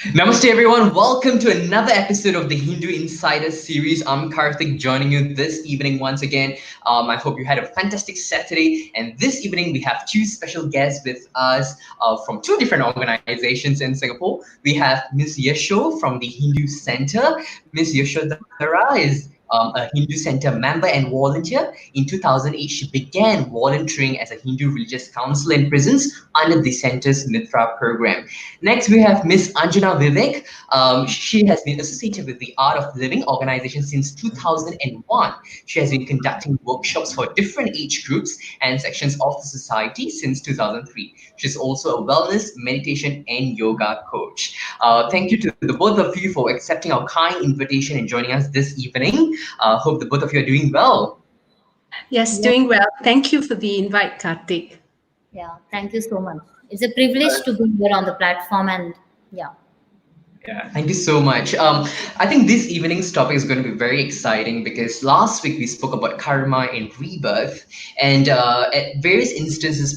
Namaste everyone, welcome to another episode of the Hindu Insider series. I'm Karthik joining you this evening once again. I hope you had a fantastic Saturday, and this evening we have two special guests with us from two different organizations in Singapore. We have Ms Yasho from the Hindu Center. Ms Yashodhara is a Hindu Center member and volunteer. In 2008, she began volunteering as a Hindu religious counselor in prisons under the center's Mitra program. Next, we have Ms Anjana Vivek. She has been associated with the Art of Living organization since 2001. She has been conducting workshops for different age groups and sections of the society since 2003. She's also a wellness, meditation, and yoga coach. Thank you to the both of you for accepting our kind invitation and joining us this evening. Hope the both of you are doing well. Yes, Yeah, doing well. Thank you for the invite, Karthik. yeah. Thank you so much. It's a privilege to be here on the platform, and yeah. Yeah, thank you so much. I think this evening's topic is going to be very exciting because last week we spoke about karma and rebirth, and at various instances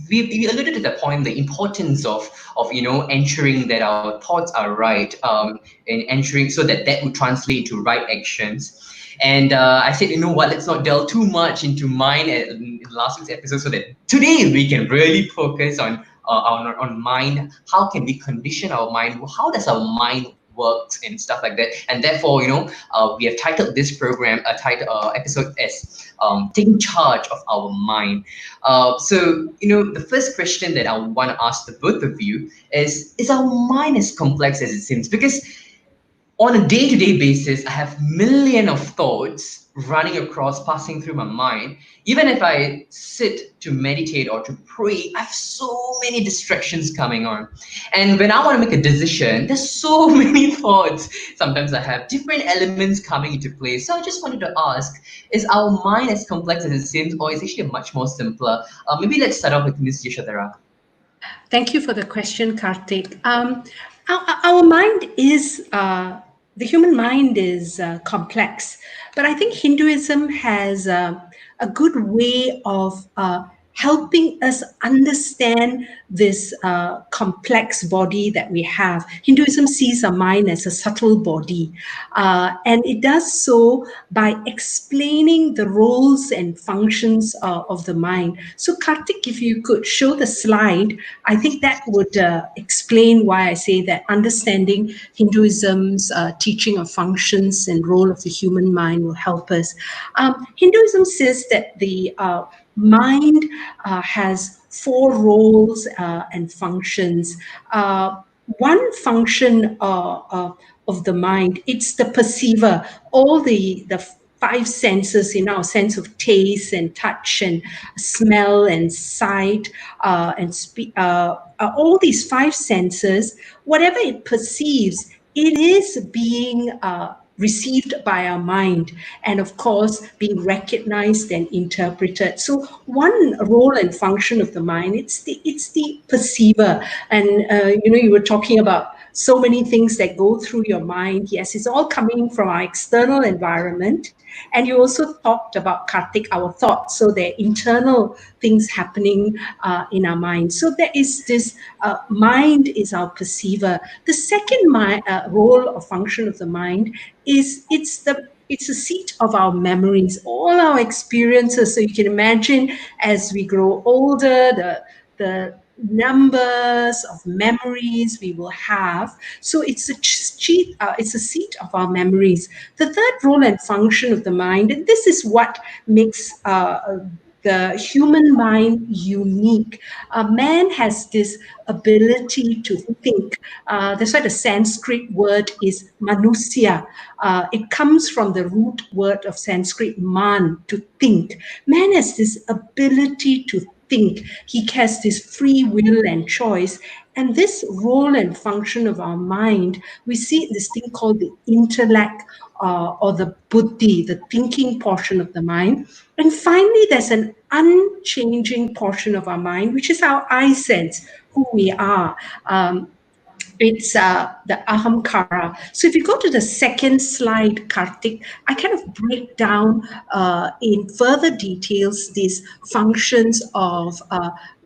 we alluded to the point the importance of ensuring that our thoughts are right, and ensuring so that that would translate into right actions. And I said, you know what, let's not delve too much into mine in last week's episode so that today we can really focus on mind. How can we condition our mind? How does our mind works and stuff like that? And therefore, we have titled this program, a title episode as taking charge of our mind. So the first question that I want to ask the both of you is our mind as complex as it seems? Because on a day-to-day basis, I have million of thoughts running across, passing through my mind. Even if I sit to meditate or to pray, I have so many distractions coming on. And when I want to make a decision, there's so many thoughts. Sometimes I have different elements coming into play. So I just wanted to ask, is our mind as complex as it seems, or is it actually much more simpler? Maybe let's start off with Ms Yashodhara. Thank you for the question, Karthik. Our mind is, the human mind is complex, but I think Hinduism has a good way of helping us understand this complex body that we have. Hinduism sees our mind as a subtle body, and it does so by explaining the roles and functions of the mind. So, Karthik, if you could show the slide, I think that would explain why I say that understanding Hinduism's teaching of functions and role of the human mind will help us. Hinduism says that the mind has four roles and functions. One function of the mind, it's the perceiver. All the five senses in our sense of taste and touch and smell and sight and speak, all these five senses, whatever it perceives, it is being received by our mind and of course being recognized and interpreted. So one role and function of the mind, it's the perceiver. And you were talking about so many things that go through your mind. Yes, it's all coming from our external environment. And you also talked about, Karthik, our thoughts. So there are internal things happening in our mind. So there is this mind is our perceiver. The second role or function of the mind is it's a seat of our memories, all our experiences. So you can imagine as we grow older, the numbers of memories we will have. So it's a seat of our memories. The third role and function of the mind, and this is what makes the human mind unique. Man has this ability to think. That's why the Sanskrit word is manusya. It comes from the root word of Sanskrit man, to think. Man has this ability to think. He has this free will and choice. And this role and function of our mind, we see this thing called the intellect or the buddhi, the thinking portion of the mind. And finally, there's an unchanging portion of our mind, which is our I sense, who we are. It's the ahamkara. So if you go to the second slide, Karthik, I kind of break down in further details these functions of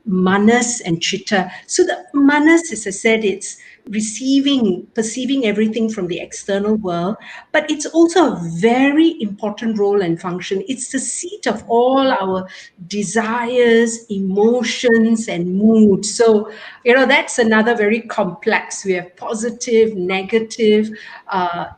manas and chitta. So the manas, as I said, it's perceiving everything from the external world, but it's also a very important role and function. It's the seat of all our desires, emotions, and moods. So, that's another very complex. We have positive, negative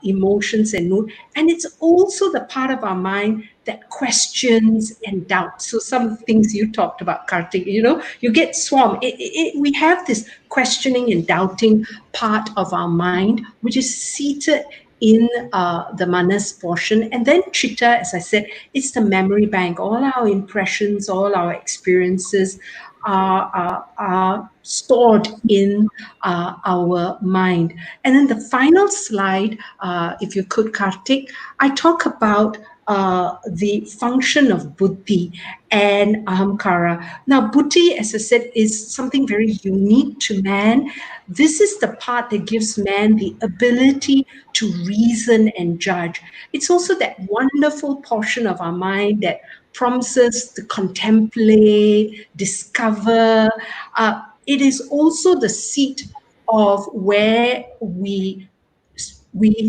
emotions and mood. And it's also the part of our mind that questions and doubts. So some things you talked about, Karthik, you get swarmed. We have this questioning and doubting part of our mind, which is seated in the manas portion. And then chitta, as I said, it's the memory bank. All our impressions, all our experiences are stored in our mind. And then the final slide, if you could, Karthik, I talk about the function of buddhi and ahamkara. Now, buddhi, as I said, is something very unique to man. This is the part that gives man the ability to reason and judge. It's also that wonderful portion of our mind that prompts us to contemplate, discover. It is also the seat of where we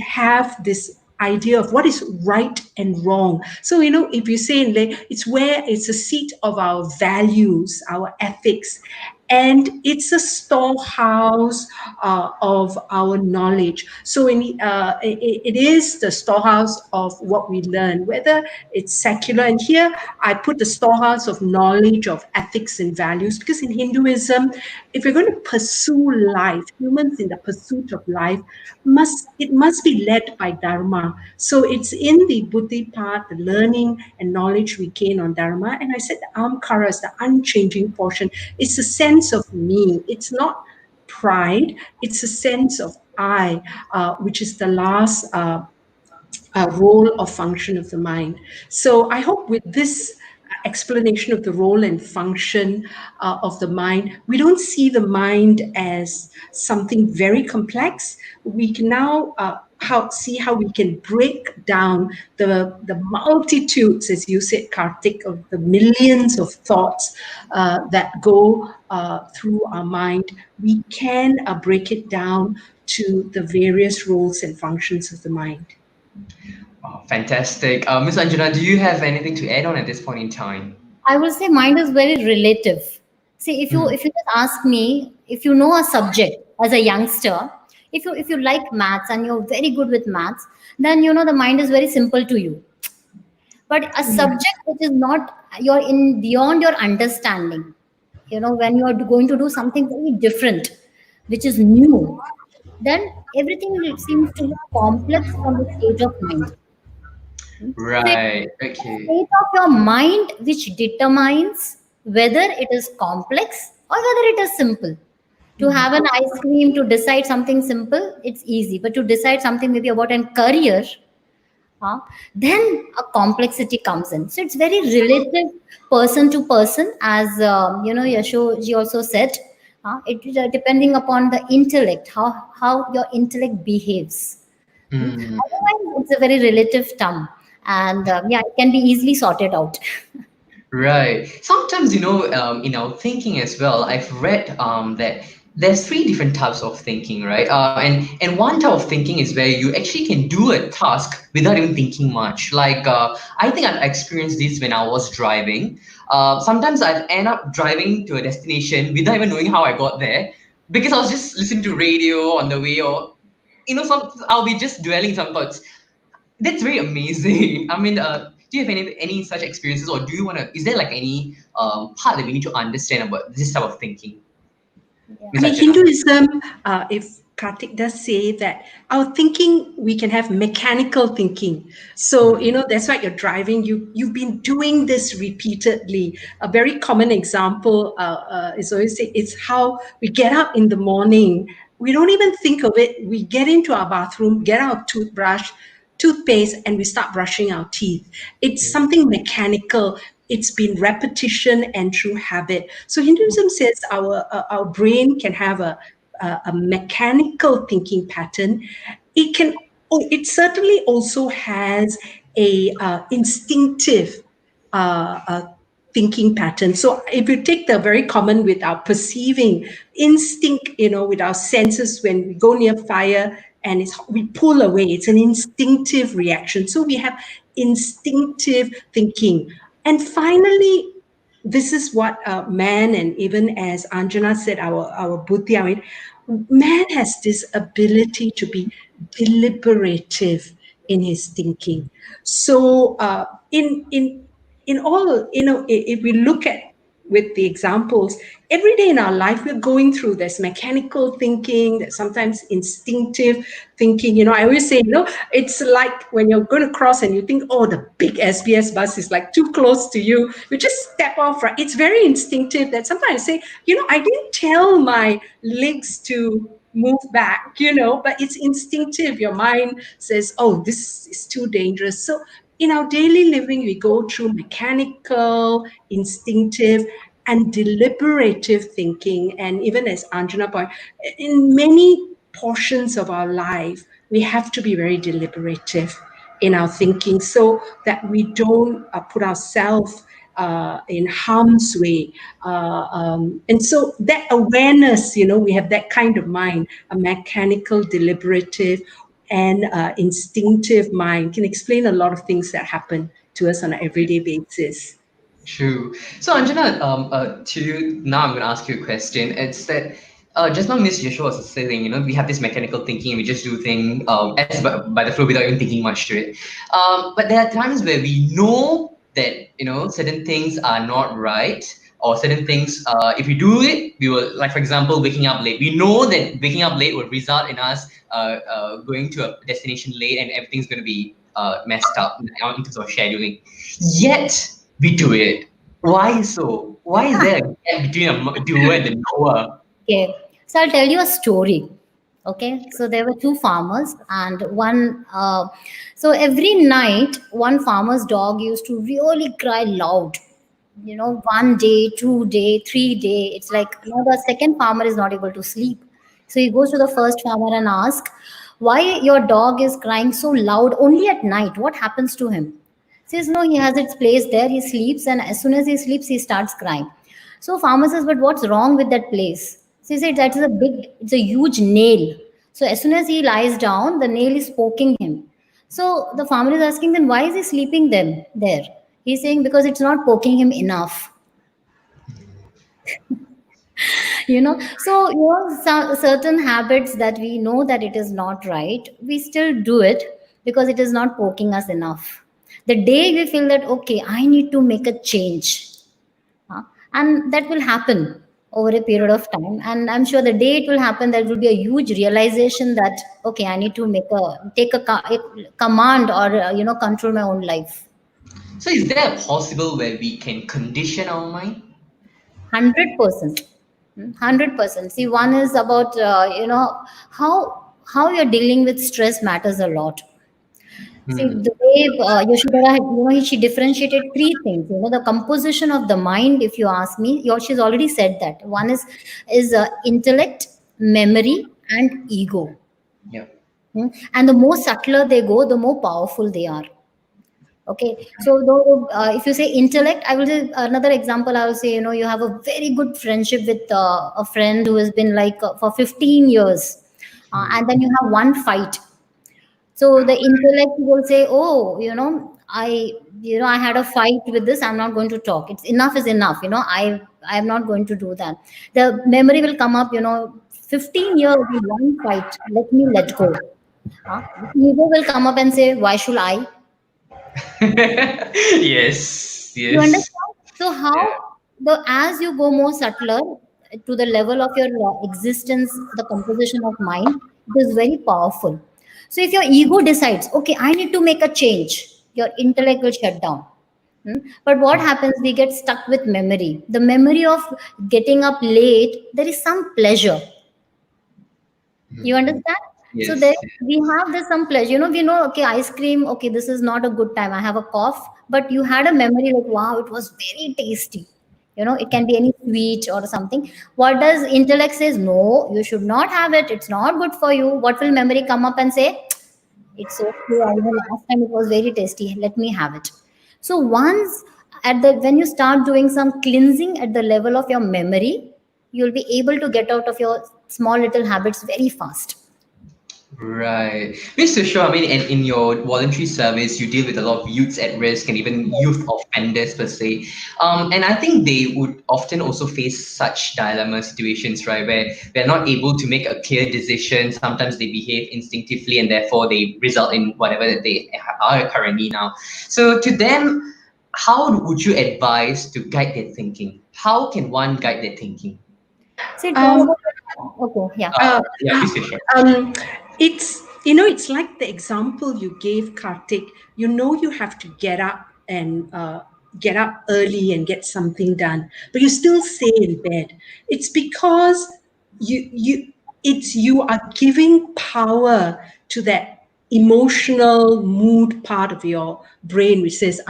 have this idea of what is right and wrong. So, if you say in lay, it's a seat of our values, our ethics, and it's a storehouse of our knowledge. So it is the storehouse of what we learn, whether it's secular. And here I put the storehouse of knowledge, of ethics and values, because in Hinduism, if we're going to pursue life, humans in the pursuit of life, must be led by dharma. So it's in the buddhi part, the learning and knowledge we gain on dharma. And I said the ahamkara is the unchanging portion. It's a sense of me. It's not pride. It's a sense of I, which is the last role or function of the mind. So I hope with this explanation of the role and function of the mind, we don't see the mind as something very complex. We can now see how we can break down the multitudes, as you said, Karthik, of the millions of thoughts that go through our mind. We can break it down to the various roles and functions of the mind. Oh, fantastic. Ms. Anjana, do you have anything to add on at this point in time? I would say mind is very relative. See, if you just ask me, if you know a subject as a youngster, if you like maths and you're very good with maths, then the mind is very simple to you. But a subject which is not you're in beyond your understanding, when you are going to do something very different, which is new, then everything will seems to look complex from the stage of mind. So it's Right. the Okay. state of your mind which determines whether it is complex or whether it is simple. To have an ice cream, to decide something simple, it's easy. But to decide something maybe about a career, then a complexity comes in. So it's very relative, person to person, as Yasho ji also said. It is depending upon the intellect, how your intellect behaves. Mm. Otherwise, it's a very relative term, and yeah, it can be easily sorted out. Right. Sometimes, in our thinking as well, I've read that there's three different types of thinking, right? And one type of thinking is where you actually can do a task without even thinking much. Like, I think I've experienced this when I was driving. Sometimes I've end up driving to a destination without even knowing how I got there because I was just listening to radio on the way, or I'll be just dwelling some thoughts. That's very amazing. I mean, do you have any such experiences, or do you want to? Is there like any part that we need to understand about this type of thinking, Yeah. I Ms. mean, Anjana? Hinduism, if Karthik does say that our thinking, we can have mechanical thinking. So, that's why you're driving. You've been doing this repeatedly. A very common example is always say it's how we get up in the morning. We don't even think of it. We get into our bathroom, get our toothbrush, toothpaste, and we start brushing our teeth. It's something mechanical. It's been repetition and through habit. So Hinduism says our brain can have a mechanical thinking pattern. It certainly also has a instinctive uh, uh, thinking pattern. So if you take the very common with our perceiving instinct, with our senses, when we go near fire and we pull away, it's an instinctive reaction. So we have instinctive thinking. And finally, this is what man, and even as Anjana said, our buddhi, man has this ability to be deliberative in his thinking. So in all, if we look at with the examples, every day in our life we're going through this mechanical thinking, that sometimes instinctive thinking. I always say, it's like when you're going to cross and you think, oh, the big SBS bus is like too close to you, you just step off, right? It's very instinctive that sometimes I say, I didn't tell my legs to move back, but it's instinctive. Your mind says, oh, this is too dangerous. So in our daily living, we go through mechanical, instinctive, and deliberative thinking. And even as Anjana pointed, in many portions of our life, we have to be very deliberative in our thinking so that we don't put ourselves in harm's way. And so that awareness, we have that kind of mind, a mechanical, deliberative, and instinctive mind can explain a lot of things that happen to us on an everyday basis. True. So Anjana, to you now, I'm going to ask you a question. It's that just now Ms Yashodhara was saying, we have this mechanical thinking and we just do things as by the flow without even thinking much to it. But there are times where we know that certain things are not right, or certain things, if we do it, we will, like for example, waking up late. We know that waking up late will result in us going to a destination late, and everything's going to be messed up in terms of scheduling. Yet we do it. Why so? Why is there a gap between a doer and the knower? Okay, so I'll tell you a story. Okay, so there were two farmers, and one. So every night, one farmer's dog used to really cry loud. 1 day, 2 day, 3 day. It's like the second farmer is not able to sleep. So he goes to the first farmer and asks, "Why your dog is crying so loud only at night? What happens to him?" Says, "No, he has its place there. He sleeps, and as soon as he sleeps, he starts crying." So farmer says, "But what's wrong with that place?" So he said, it's a huge nail. So as soon as he lies down, the nail is poking him. So the farmer is asking, then why is he sleeping there? He's saying, because it's not poking him enough. So certain habits that we know that it is not right, we still do it because it is not poking us enough. The day we feel that, okay, I need to make a change, and that will happen over a period of time, and I'm sure the day it will happen, there will be a huge realization that, okay, I need to take a command, or control my own life. So is there a possible where we can condition our mind? 100%. 100%. See, one is about how you're dealing with stress matters a lot. See, Hmm. the way Yashodhara, she differentiated three things. The composition of the mind. If you ask me, she's already said that one is intellect, memory, and ego. Yeah. And the more subtler they go, the more powerful they are. Okay, so though, if you say intellect, I will say another example. I will say, you have a very good friendship with a friend who has been like for 15 years, and then you have one fight. So the intellect will say, oh, I had a fight with this. I'm not going to talk. It's enough is enough. I'm not going to do that. The memory will come up. 15 years in one fight. Let me let go. Ego will come up and say, why should I? Yes. You Yes. understand? So Yeah. how as you go more subtler to the level of your existence, the composition of mind, it is very powerful. So if your ego decides, okay, I need to make a change, your intellect will shut down. But what happens? We get stuck with memory. The memory of getting up late, there is some pleasure. You understand? So there Yes. we have this some pleasure. We know, okay, ice cream, okay, this is not a good time. I have a cough, but you had a memory like, wow, it was very tasty. It can be any sweet or something. What does intellect says? No, you should not have it. It's not good for you. What will memory come up and say? It's okay. I know last time it was very tasty. Let me have it. So once when you start doing some cleansing at the level of your memory, you'll be able to get out of your small little habits very fast. Right. Ms. Yashodhara, I mean, and in your voluntary service, you deal with a lot of youths at risk and even youth offenders per se. And I think they would often also face such dilemma situations, right, where they're not able to make a clear decision. Sometimes they behave instinctively and therefore they result in whatever that they are currently now. So to them, how would you advise to guide their thinking? How can one guide their thinking? See, it's all Um, about, okay, yeah. Yeah, please, Yashodhara. um, it's it's like the example you gave, Karthik. You have to get up and get up early and get something done, but you still stay in bed. It's because you are giving power to that emotional mood part of your brain which says,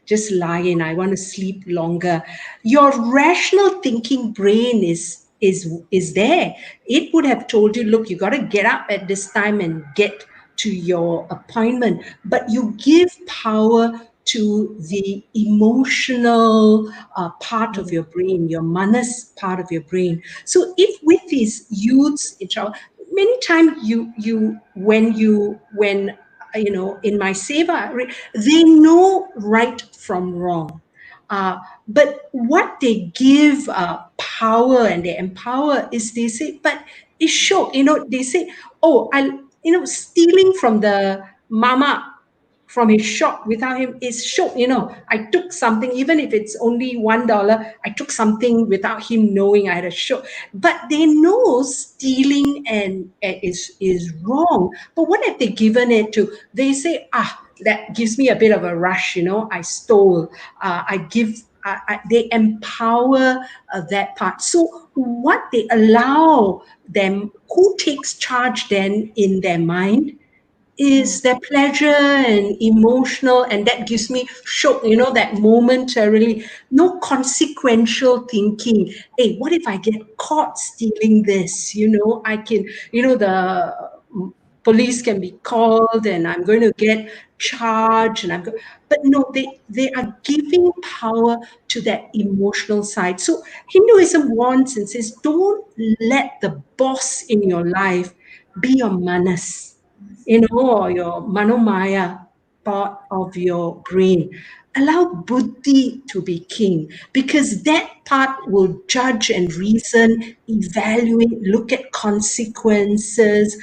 just lie in, I want to sleep longer. Your rational thinking brain is there. It would have told you, look, you got to get up at this time and get to your appointment, but you give power to the emotional part of your brain, your manas part of your brain. So if with these youths in child, many times when in my seva, they know right from wrong. But what they give power and they empower is they say, but it's show, they say, oh, stealing from the mama from his shop without him is show. I took something, even if it's only $1, I took something without him knowing I had a show. But they know stealing and is wrong. But what have they given it to? They say, that gives me a bit of a rush, I stole. They empower that part. So what they allow them, who takes charge then in their mind, is their pleasure and emotional, and that gives me shock, that momentarily, no consequential thinking. Hey, what if I get caught stealing this? I can, the police can be called and I'm going to get charged and but no, they are giving power to that emotional side. So Hinduism wants and says, don't let the boss in your life be your manas, or your manomaya part of your brain. Allow buddhi to be king, because that part will judge and reason, evaluate, look at consequences,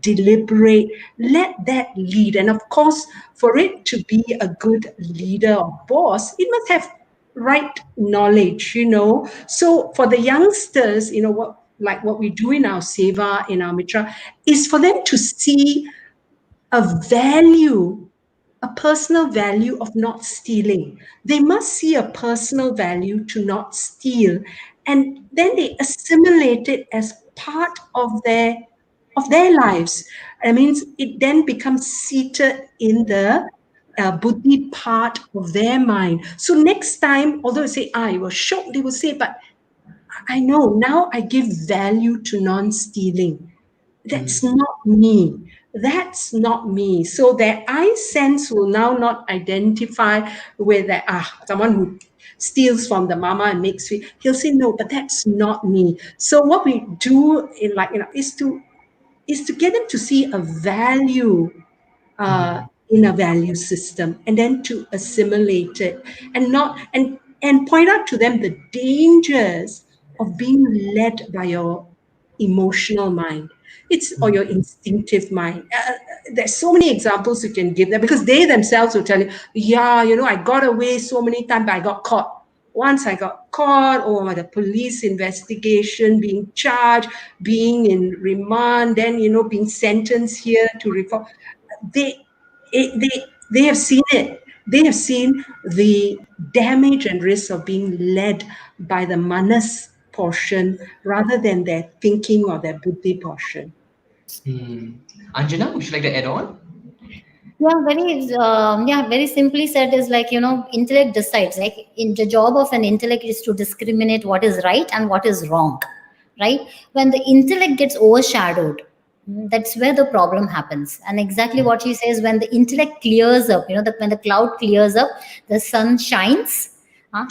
deliberate. Let that lead. And of course, for it to be a good leader or boss, it must have right knowledge. So for the youngsters, what we do in our seva, in our mitra, is for them to see a value, a personal value of not stealing. They must see a personal value to not steal, and then they assimilate it as part of their lives. I mean, it then becomes seated in the buddhi part of their mind. So next time, although they say, I was shocked, they will say, but I know now I give value to non-stealing. That's not me. That's not me. So their eye sense will now not identify with that, someone who steals from the mama and makes sweet. He'll say, no, but that's not me. So what we do is to get them to see a value in a value system, and then to assimilate it, and not and point out to them the dangers of being led by your emotional mind, or your instinctive mind. There's so many examples you can give them, because they themselves will tell you, yeah, I got away so many times, but I got caught. Once I got caught, the police investigation, being charged, being in remand, then being sentenced here to reform. They have seen it. They have seen the damage and risk of being led by the manas portion rather than their thinking or their buddhi portion. Anjana, would you like to add on? Very simply said is like, intellect decides. Like, in the job of an intellect is to discriminate what is right and what is wrong, right? When the intellect gets overshadowed, That's where the problem happens. And exactly what she says, when the intellect clears up, when the cloud clears up, the sun shines.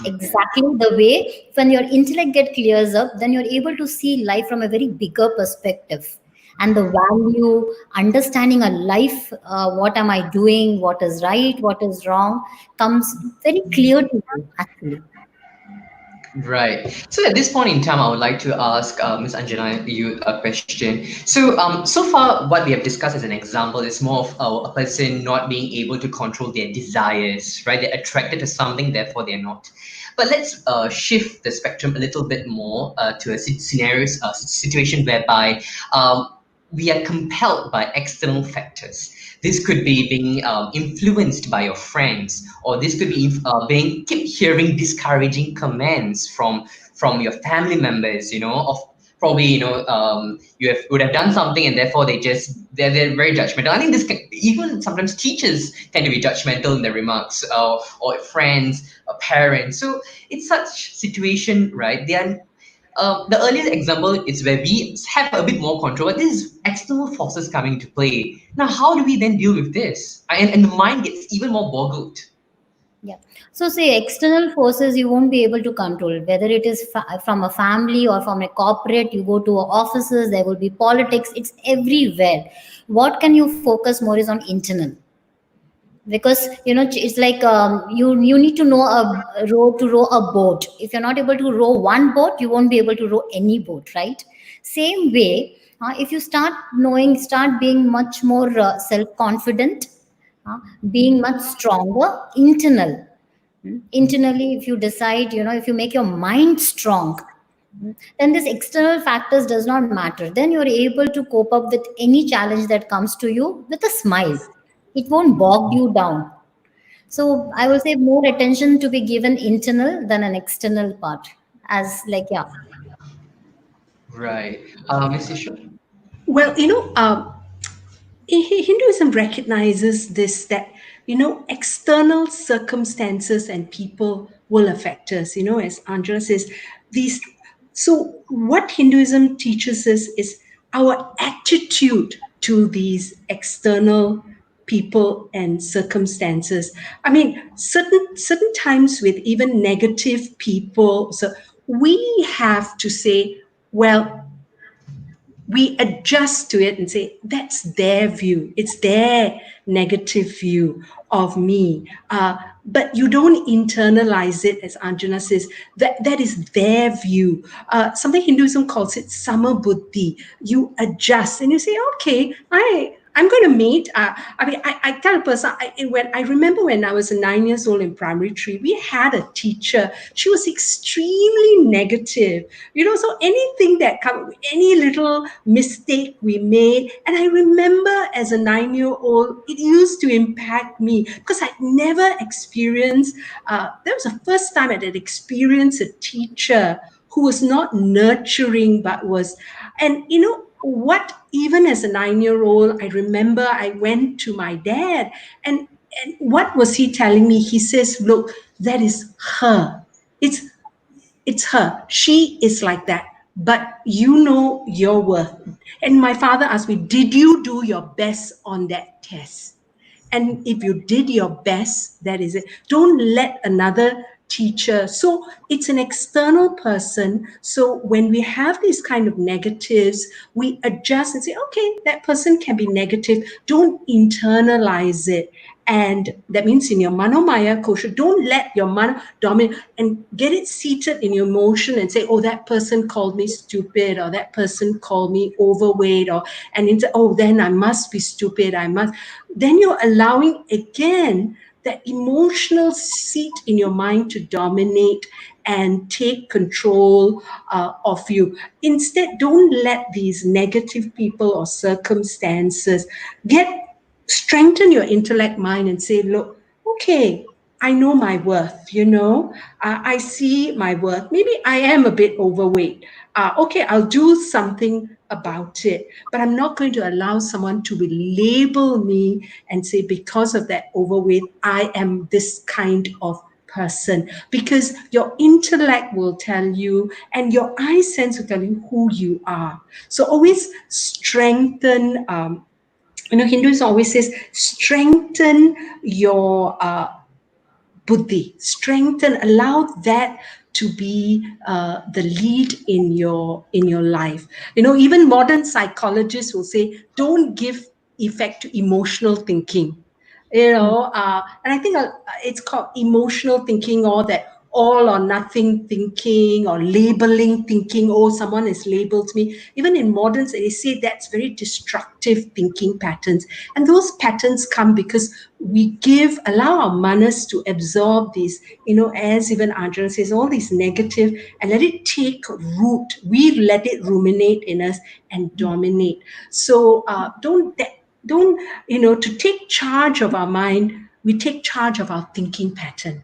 Exactly the way when your intellect get clears up, then you're able to see life from a very bigger perspective. And the value, understanding a life, what am I doing, what is right, what is wrong, comes very clear to you, actually. Right. So at this point in time, I would like to ask Ms. Anjana you a question. So far, what we have discussed as an example is more of a person not being able to control their desires, right? They're attracted to something, therefore they're not. But let's shift the spectrum a little bit more to a situation whereby um, we are compelled by external factors. This could be being influenced by your friends, or this could be being keep hearing discouraging comments from your family members. Of probably would have done something, and therefore they're very judgmental. I think this can, even sometimes teachers tend to be judgmental in their remarks, or friends, or parents. So it's such situation, right? They are the earlier example is where we have a bit more control, but this is external forces coming into play. Now, how do we then deal with this? And the mind gets even more boggled. Yeah. So, say external forces you won't be able to control, whether it is from a family or from a corporate. You go to offices, there will be politics. It's everywhere. What can you focus more is on internal, because it's like you need to know a row to row a boat. If you're not able to row one boat, you won't be able to row any boat, right? Same way, if you start being much more self confident, uh, being much stronger internal. Internally, if you decide, if you make your mind strong, then this external factors does not matter. Then you're able to cope up with any challenge that comes to you with a smile. It won't bog you down. So I will say more attention to be given internal than an external part. As like, yeah. Right. Ms. Yashodhara? Well, Hinduism recognizes this, that external circumstances and people will affect us. As Angela says, these. So what Hinduism teaches us is our attitude to these external people and circumstances. I mean, certain times with even negative people, so we have to say, well, we adjust to it and say that's their view, it's their negative view of me, but you don't internalize it. As Anjana says, that is their view. Something Hinduism calls it sama buddhi. You adjust and you say, okay, I'm going to meet. I tell a person, when I remember when I was 9 years old in primary three, we had a teacher. She was extremely negative. So anything that come, any little mistake we made, and I remember as a 9-year-old, it used to impact me because I'd never experienced. That was the first time I had experienced a teacher who was not nurturing, but was, and what, even as a 9-year-old, I remember I went to my dad, and what was he telling me? He says, look, that is her. It's her. She is like that. But you know your worth. And my father asked me, did you do your best on that test? And if you did your best, that is it. Don't let another teacher. So it's an external person. So when we have these kind of negatives, we adjust and say, okay, that person can be negative. Don't internalize it. And that means in your manomaya kosha, don't let your mana dominate, and get it seated in your emotion and say, oh, that person called me stupid, or that person called me overweight, or, and it's, oh, then I must be stupid. Then you're allowing again that emotional seat in your mind to dominate and take control of you. Instead, don't let these negative people or circumstances strengthen your intellect mind and say, look, okay, I know my worth, I see my worth. Maybe I am a bit overweight. Okay, I'll do something about it, but I'm not going to allow someone to label me and say, because of that overweight, I am this kind of person, because your intellect will tell you and your eye sense will tell you who you are. So always strengthen, Hinduism always says, strengthen your buddhi, strengthen, allow that to be the lead in your life. Even modern psychologists will say, don't give effect to emotional thinking. And I think it's called emotional thinking, or that all or nothing thinking, or labeling thinking. Oh, someone has labeled me. Even in moderns, they say that's very destructive thinking patterns. And those patterns come because we allow our manas to absorb these, as even Anjana says, all these negative, and let it take root. We let it ruminate in us and dominate. So don't, to take charge of our mind, we take charge of our thinking pattern.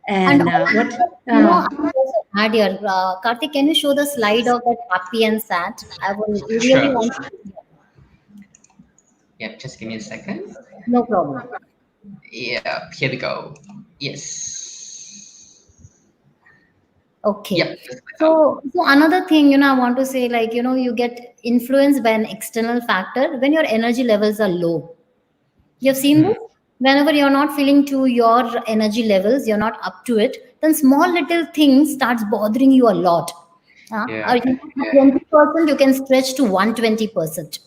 And And what I will also add here, Karthik, can you show the slide of that happy and sad? I will really Sure. want. Yeah, just give me a second. No problem. Yeah, here we go. Yes. Okay. Yep. Just click out. So another thing, I want to say, like, you get influenced by an external factor when your energy levels are low. You've seen Mhm. this? Whenever you're not feeling to your energy levels, you're not up to it, then small little things starts bothering you a lot. Yeah. Or you know, 20%, you can stretch to 120%.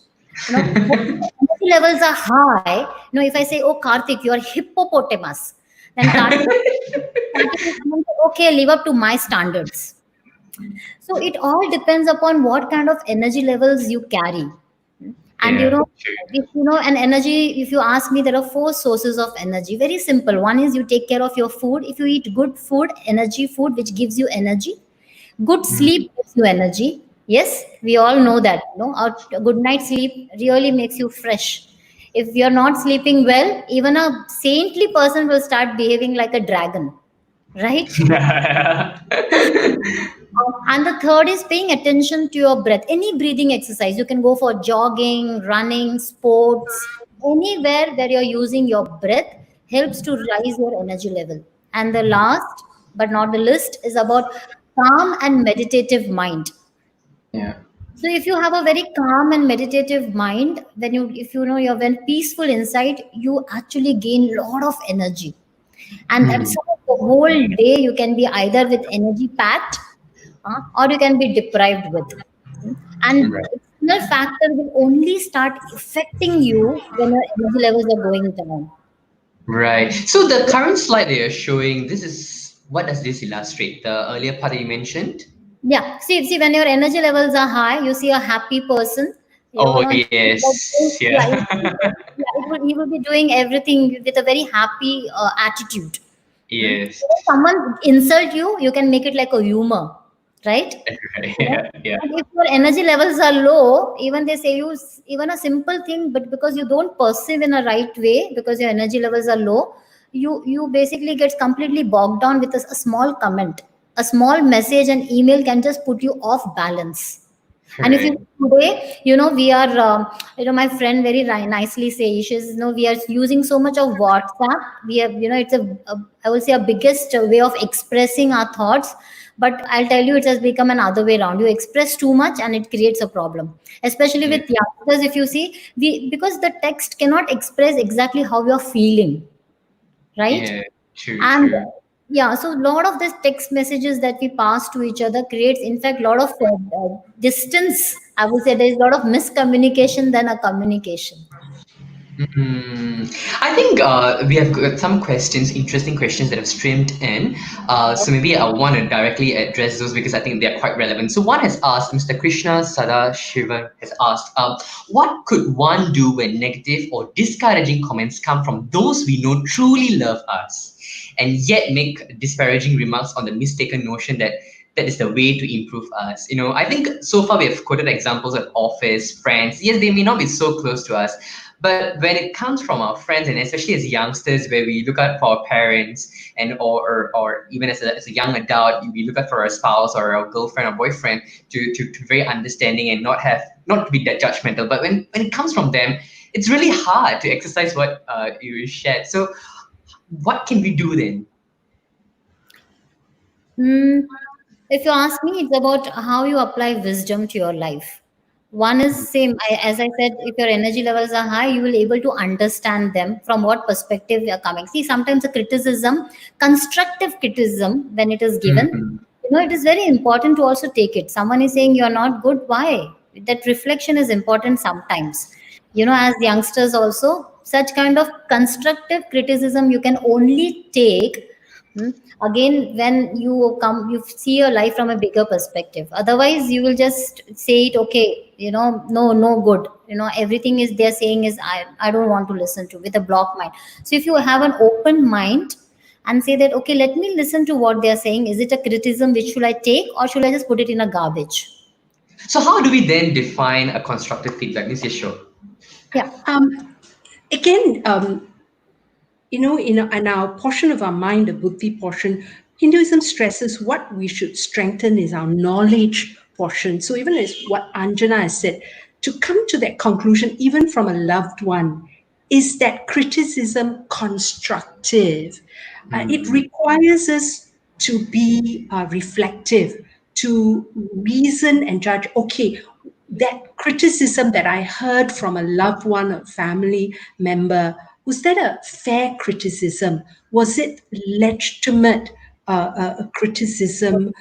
But if the energy levels are high, if I say, oh, Karthik, you're hippopotamus, then Karthik is going to, okay, live up to my standards. So it all depends upon what kind of energy levels you carry. And Yeah. True. if an energy, if you ask me, there are four sources of energy. Very simple. One is you take care of your food. If you eat good food, energy food, which gives you energy. Good Mhm. sleep gives you energy. Yes, we all know that. A good night sleep really makes you fresh. If you're not sleeping well, even a saintly person will start behaving like a dragon, right? And the third is paying attention to your breath. Any breathing exercise, you can go for jogging, running, sports, anywhere where you're using your breath helps to rise your energy level. And the last, but not the least, is about calm and meditative mind. Yeah. So if you have a very calm and meditative mind, if you're very peaceful inside, you actually gain a lot of energy. And that's Mhm. how the whole day you can be either with energy packed, or you can be deprived with. And Right. external factor will only start affecting you when your energy levels are going down. Right. So the current slide that you're showing, this is what does this illustrate? The earlier part that you mentioned? Yeah, see, when your energy levels are high, you see a happy person. Oh Yeah, yes. Yeah. he will be doing everything with a very happy attitude. Yes. If someone insult you, you can make it like a humor, right? Right. Yeah. Yeah. Yeah. And if your energy levels are low, even they say you even a simple thing, but because you don't perceive in a right way, because your energy levels are low, you basically get completely bogged down with a small comment, a small message, and email can just put you off balance. And if you Correct. today, we are, my friend very nicely says, she says, we are using so much of WhatsApp. We have, it's I will say, a biggest way of expressing our thoughts. But I'll tell you, it has become another way around. You express too much, and it creates a problem, especially Yeah. with youngsters. If you see, because the text cannot express exactly how you're feeling, right? Yeah. True. And True. yeah, so a lot of these text messages that we pass to each other creates, in fact, a lot of distance. I would say there is a lot of miscommunication than a communication. I think we have got some questions, interesting questions that have streamed in. So maybe I want to directly address those because I think they are quite relevant. So one has asked, Mr. Krishna Sada Shivan has asked, what could one do when negative or discouraging comments come from those we know truly love us, and yet make disparaging remarks on the mistaken notion that that is the way to improve us? I think so far we have quoted examples of office, friends. Yes, they may not be so close to us, but when it comes from our friends, and especially as youngsters, where we look out for our parents, and or even as a young adult, we look out for our spouse or our girlfriend or boyfriend to be very understanding and not to be that judgmental. But when it comes from them, it's really hard to exercise what you shared. So what can we do then? Mm, if you ask me, it's about how you apply wisdom to your life. One is same. As I said, if your energy levels are high, you will able to understand them from what perspective they are coming. See, sometimes a criticism, constructive criticism, when it is given, Mhm. it is very important to also take it. Someone is saying you're not good. Why? That reflection is important sometimes. As youngsters also, such kind of constructive criticism you can only take. Hmm. Again, when you see your life from a bigger perspective. Otherwise, you will just say it, okay, no, no good. Everything is they're saying is I don't want to listen to with a block mind. So if you have an open mind and say that, okay, let me listen to what they're saying. Is it a criticism which should I take or should I just put it in a garbage? So how do we then define a constructive feedback? This is sure. Yeah. Again, in our portion of our mind, the buddhi portion, Hinduism stresses what we should strengthen is our knowledge portion. So even as what Anjana has said, to come to that conclusion, even from a loved one, is that criticism constructive? It Mm. requires us to be reflective, to reason and judge. Okay, that criticism that I heard from a loved one, a family member, was that a fair criticism? Was it legitimate criticism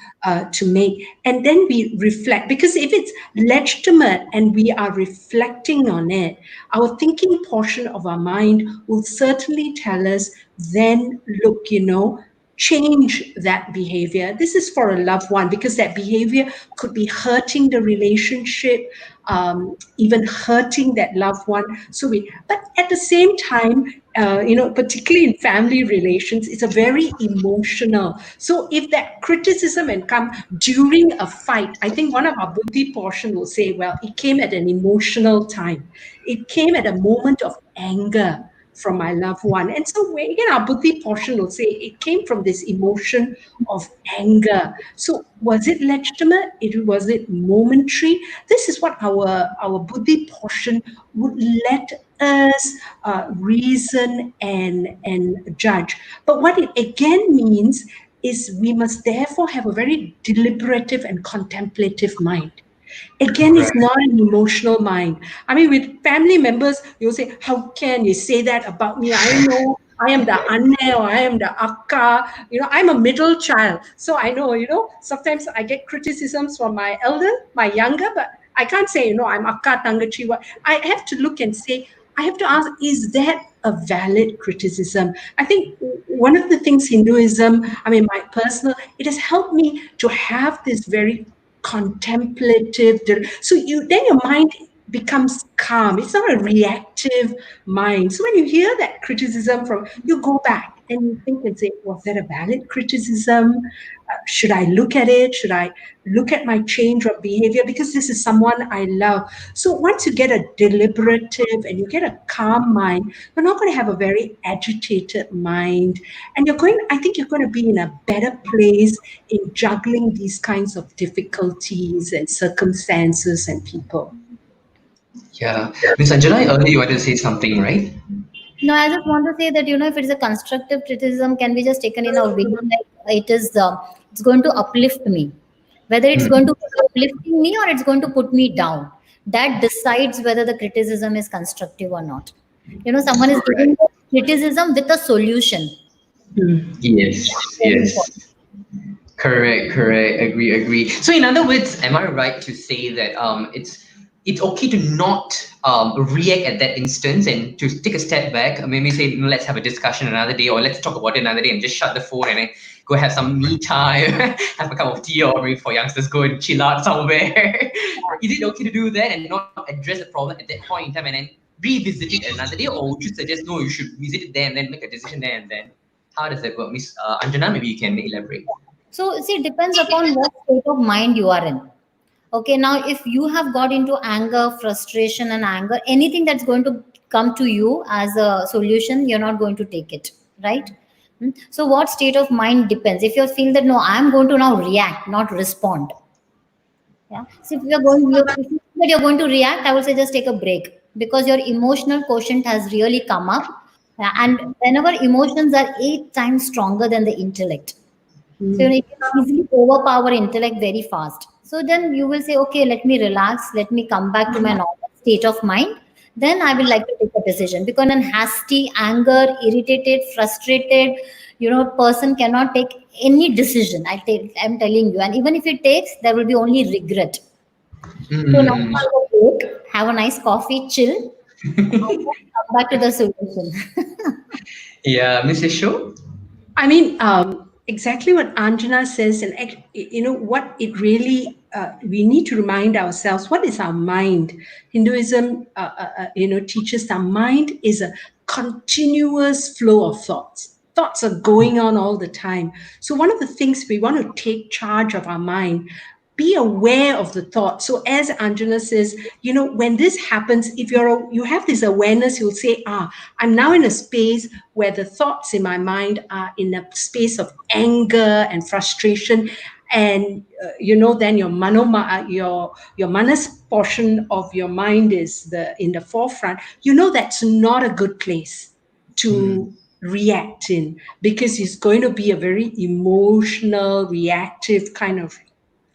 to make? And then we reflect, because if it's legitimate and we are reflecting on it, our thinking portion of our mind will certainly tell us, then look, change that behavior. This is for a loved one because that behavior could be hurting the relationship, even hurting that loved one. But at the same time, particularly in family relations, it's a very emotional. So if that criticism and come during a fight, I think one of our buddhi portion will say, well, it came at an emotional time. It came at a moment of anger from my loved one. And so again, our buddhi portion will say it came from this emotion of anger. So was it legitimate? Was it momentary? This is what our buddhi portion would let us reason and judge. But what it again means is we must therefore have a very deliberative and contemplative mind. Again, it's Correct. not an emotional mind. I mean, with family members, you'll say, how can you say that about me? I know I am the anne or I am the akka. I'm a middle child. So I know, sometimes I get criticisms from my elder, my younger, but I can't say, I'm akka tangachi. I have to look and say, I have to ask, is that a valid criticism? I think one of the things Hinduism, I mean, my personal, it has helped me to have this very contemplative. So then your mind becomes calm. It's not a reactive mind. So when you hear that criticism from, you go back and you think and say, was that a valid criticism? Should I look at it? Should I look at my change of behavior? Because this is someone I love. So once you get a deliberative and you get a calm mind, you're not going to have a very agitated mind. And I think you're going to be in a better place in juggling these kinds of difficulties and circumstances and people. Yeah. Ms. Anjana, earlier you wanted to say something, right? No, I just want to say that if it is a constructive criticism, can be just taken in a way like it's going to uplift me, whether it's going to Mm. be uplifting me or it's going to put me down. That decides whether the criticism is constructive or not. Someone is giving Correct. the criticism with a solution. Mm. Yes, Very important. yes. Correct, correct. Agree, agree. So in other words, am I right to say that it's okay to not react at that instance and to take a step back, maybe say, "No, let's have a discussion another day, or let's talk about it another day," and just shut the phone and then go have some me time, have a cup of tea, or maybe for youngsters, go and chill out somewhere. Is it okay to do that and not address the problem at that point in time and then revisit it another day, or would you suggest no, you should visit it there and then make a decision there and then? How does that work, Miss Anjana? Maybe you can elaborate. So, see, it depends upon what state of mind you are in. Okay, now if you have got into anger, frustration, and anger, anything that's going to come to you as a solution, you're not going to take it, right? So, what state of mind depends. If you feel that no, I'm going to now react, not respond. Yeah. So, if you feel that you're going to react, I would say just take a break because your emotional quotient has really come up. And whenever emotions are 8 times stronger than the intellect, So you can easily overpower intellect very fast. So then you will say, okay, let me relax, let me come back to my normal state of mind. Then I will like to take a decision. Because an hasty, anger, irritated, frustrated, person cannot take any decision. I'm telling you. And even if it takes, there will be only regret. So now Mm. have a break, have a nice coffee, chill, and then come back to the solution. Yeah, Miss Yasho? I mean, exactly what Anjana says, and what it really we need to remind ourselves: what is our mind? Hinduism, teaches our mind is a continuous flow of thoughts. Thoughts are going on all the time. So one of the things we want to take charge of our mind, be aware of the thought. So as Anjana says, when this happens, if you have this awareness, you'll say, I'm now in a space where the thoughts in my mind are in a space of anger and frustration. And then your your manas portion of your mind is in the forefront. That's not a good place Mm. to react in, because it's going to be a very emotional, reactive kind of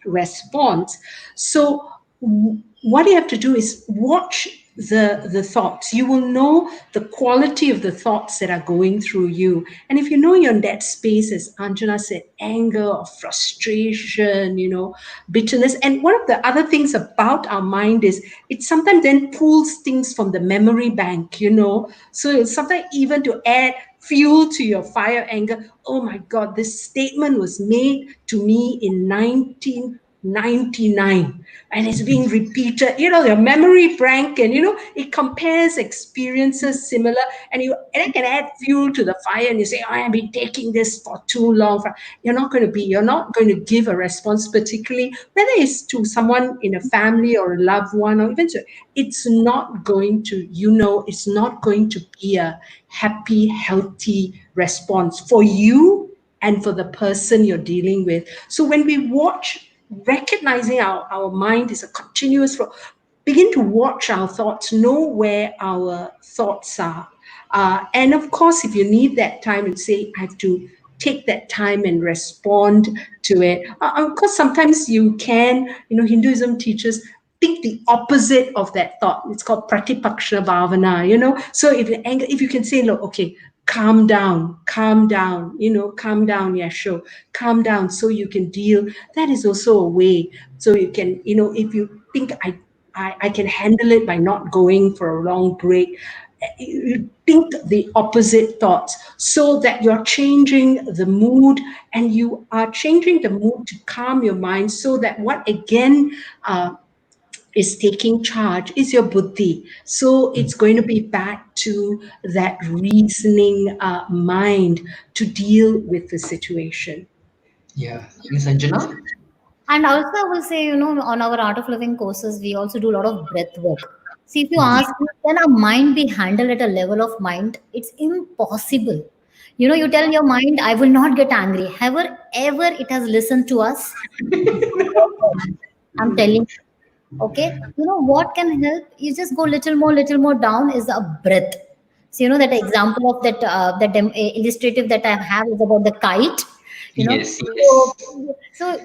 response. So what you have to do is watch the thoughts. You will know the quality of the thoughts that are going through you. And if you know you're in that space, as Anjana said, anger or frustration, bitterness. And one of the other things about our mind is it sometimes then pulls things from the memory bank, So sometimes even to add fuel to your fire anger. Oh my God, this statement was made to me in 1999 and it's being repeated. Your memory bank, and it compares experiences similar, and it can add fuel to the fire, and you say, I have been taking this for too long. You're not going to give a response, particularly whether it's to someone in a family or a loved one, or even to, it's not going to, it's not going to be a happy, healthy response for you and for the person you're dealing with. So when we watch, recognizing our mind is a continuous flow, begin to watch our thoughts, know where our thoughts are. And of course, if you need that time and say, I have to take that time and respond to it. Of course, sometimes you can, Hinduism teaches, think the opposite of that thought. It's called pratipaksha bhavana, So if you can say, look, okay, calm down, calm down, yeah, sure, calm down, so you can deal. That is also a way. So you can, if you think I can handle it by not going for a long break, you think the opposite thoughts, so that you're changing the mood, and you are changing the mood to calm your mind, so that what again is taking charge is your buddhi. So it's going to be back to that reasoning mind to deal with the situation. Yeah, Miss Anjana? And also, I will say, on our Art of Living courses, we also do a lot of breath work. See, if you ask me, can our mind be handled at a level of mind? It's impossible. You tell your mind, I will not get angry. Ever it has listened to us? I'm telling you. Okay. What can help? You just go little more down is a breath. So, that example of illustrative that I have is about the kite, you know. Yes, So, yes. so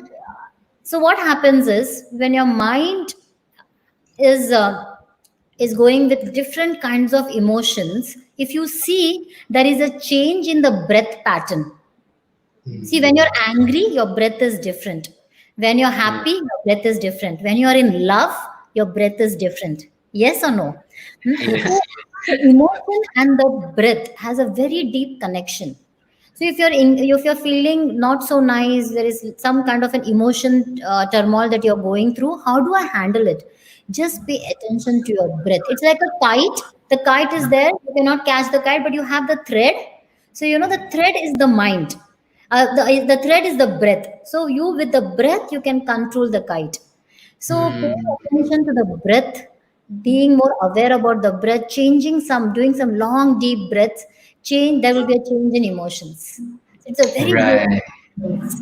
so what happens is when your mind is uh, is going with different kinds of emotions, if you see there is a change in the breath pattern. See, when you're angry, your breath is different. When you're Mm. happy, your breath is different. When you're in love, your breath is different. Yes or no? Yes. So the emotion and the breath has a very deep connection. So if you're feeling not so nice, there is some kind of an emotion turmoil that you're going through. How do I handle it? Just pay attention to your breath. It's like a kite. The kite is there. You cannot catch the kite, but you have the thread. So the thread is the mind. The thread is the breath. So you with the breath you can control the kite. So pay Mm. attention to the breath, being more aware about the breath, doing some long deep breaths. Change, there will be a change in emotions. It's a very Right. beautiful place.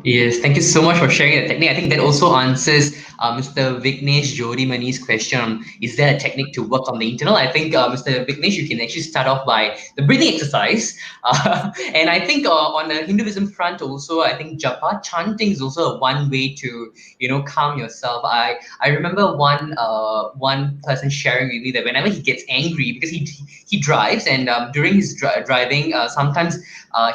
Yes, thank you so much for sharing that technique. I think that also answers Mr. Vignesh Jodimani's question on is there a technique to work on the internal? I think, Mr. Vignesh, you can actually start off by the breathing exercise. And I think on the Hinduism front also, I think japa chanting is also one way to, calm yourself. I remember one person sharing with me that whenever he gets angry, because he drives, and during his driving, sometimes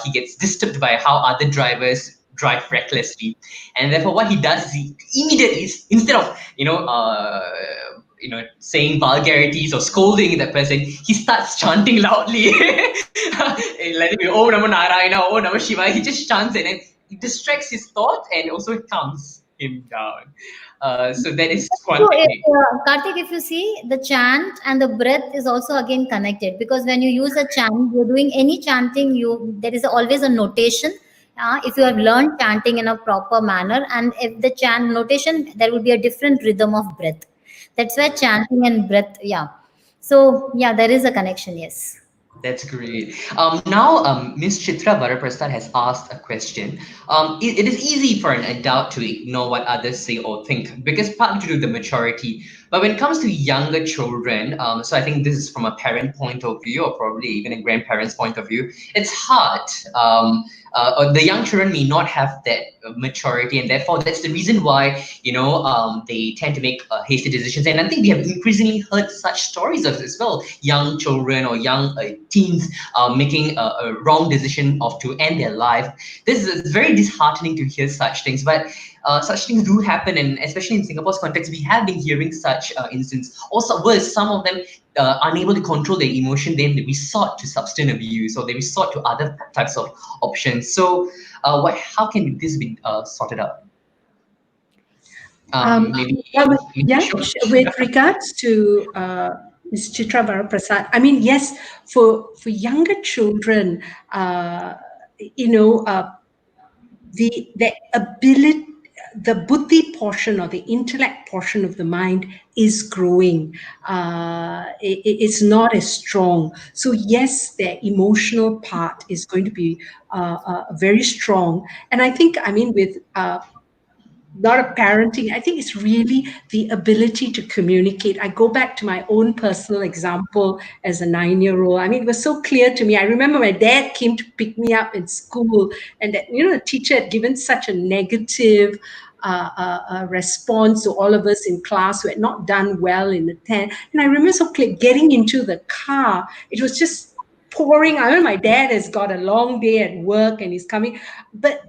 he gets disturbed by how other drivers drive recklessly, and therefore what he does is he immediately, instead of saying vulgarities or scolding that person, he starts chanting loudly. Let it be oh Namo Narayana, oh Namo Shiva. He just chants and then it distracts his thoughts and also calms him down. So that is one So, technique. Karthik, if you see, the chant and the breath is also again connected, because when you use a chant, you're doing any chanting, there is always a notation. If you have learned chanting in a proper manner, and if the chant notation, there will be a different rhythm of breath. That's where chanting and breath, yeah. So, yeah, there is a connection, yes. That's great. Now, Ms. Chitra Varaprasad has asked a question. It is easy for an adult to ignore what others say or think because partly to do with the maturity. But when it comes to younger children, so I think this is from a parent point of view or probably even a grandparent's point of view, it's hard. Or the young children may not have that maturity, and therefore that's the reason why they tend to make hasty decisions. And I think we have increasingly heard such stories of as well, young children or young teens making a wrong decision of to end their life. This is very disheartening to hear such things, but such things do happen, and especially in Singapore's context, we have been hearing such instances. Also, worse, some of them unable to control their emotion, then they resort to substance abuse or they resort to other types of options. So, how can this be sorted out? Maybe. With regards to Ms. Chitra Varaprasad, I mean, yes, for younger children, the ability, the buddhi portion or the intellect portion of the mind is growing. It's not as strong. So yes, their emotional part is going to be very strong. And I think, I mean, with not a parenting, I think it's really the ability to communicate. I go back to my own personal example as a 9-year-old. I mean, it was so clear to me. I remember my dad came to pick me up in school, and that, the teacher had given such a negative response to all of us in class who had not done well in the 10. And I remember so clear getting into the car. It was just pouring. I know my dad has got a long day at work and he's coming, but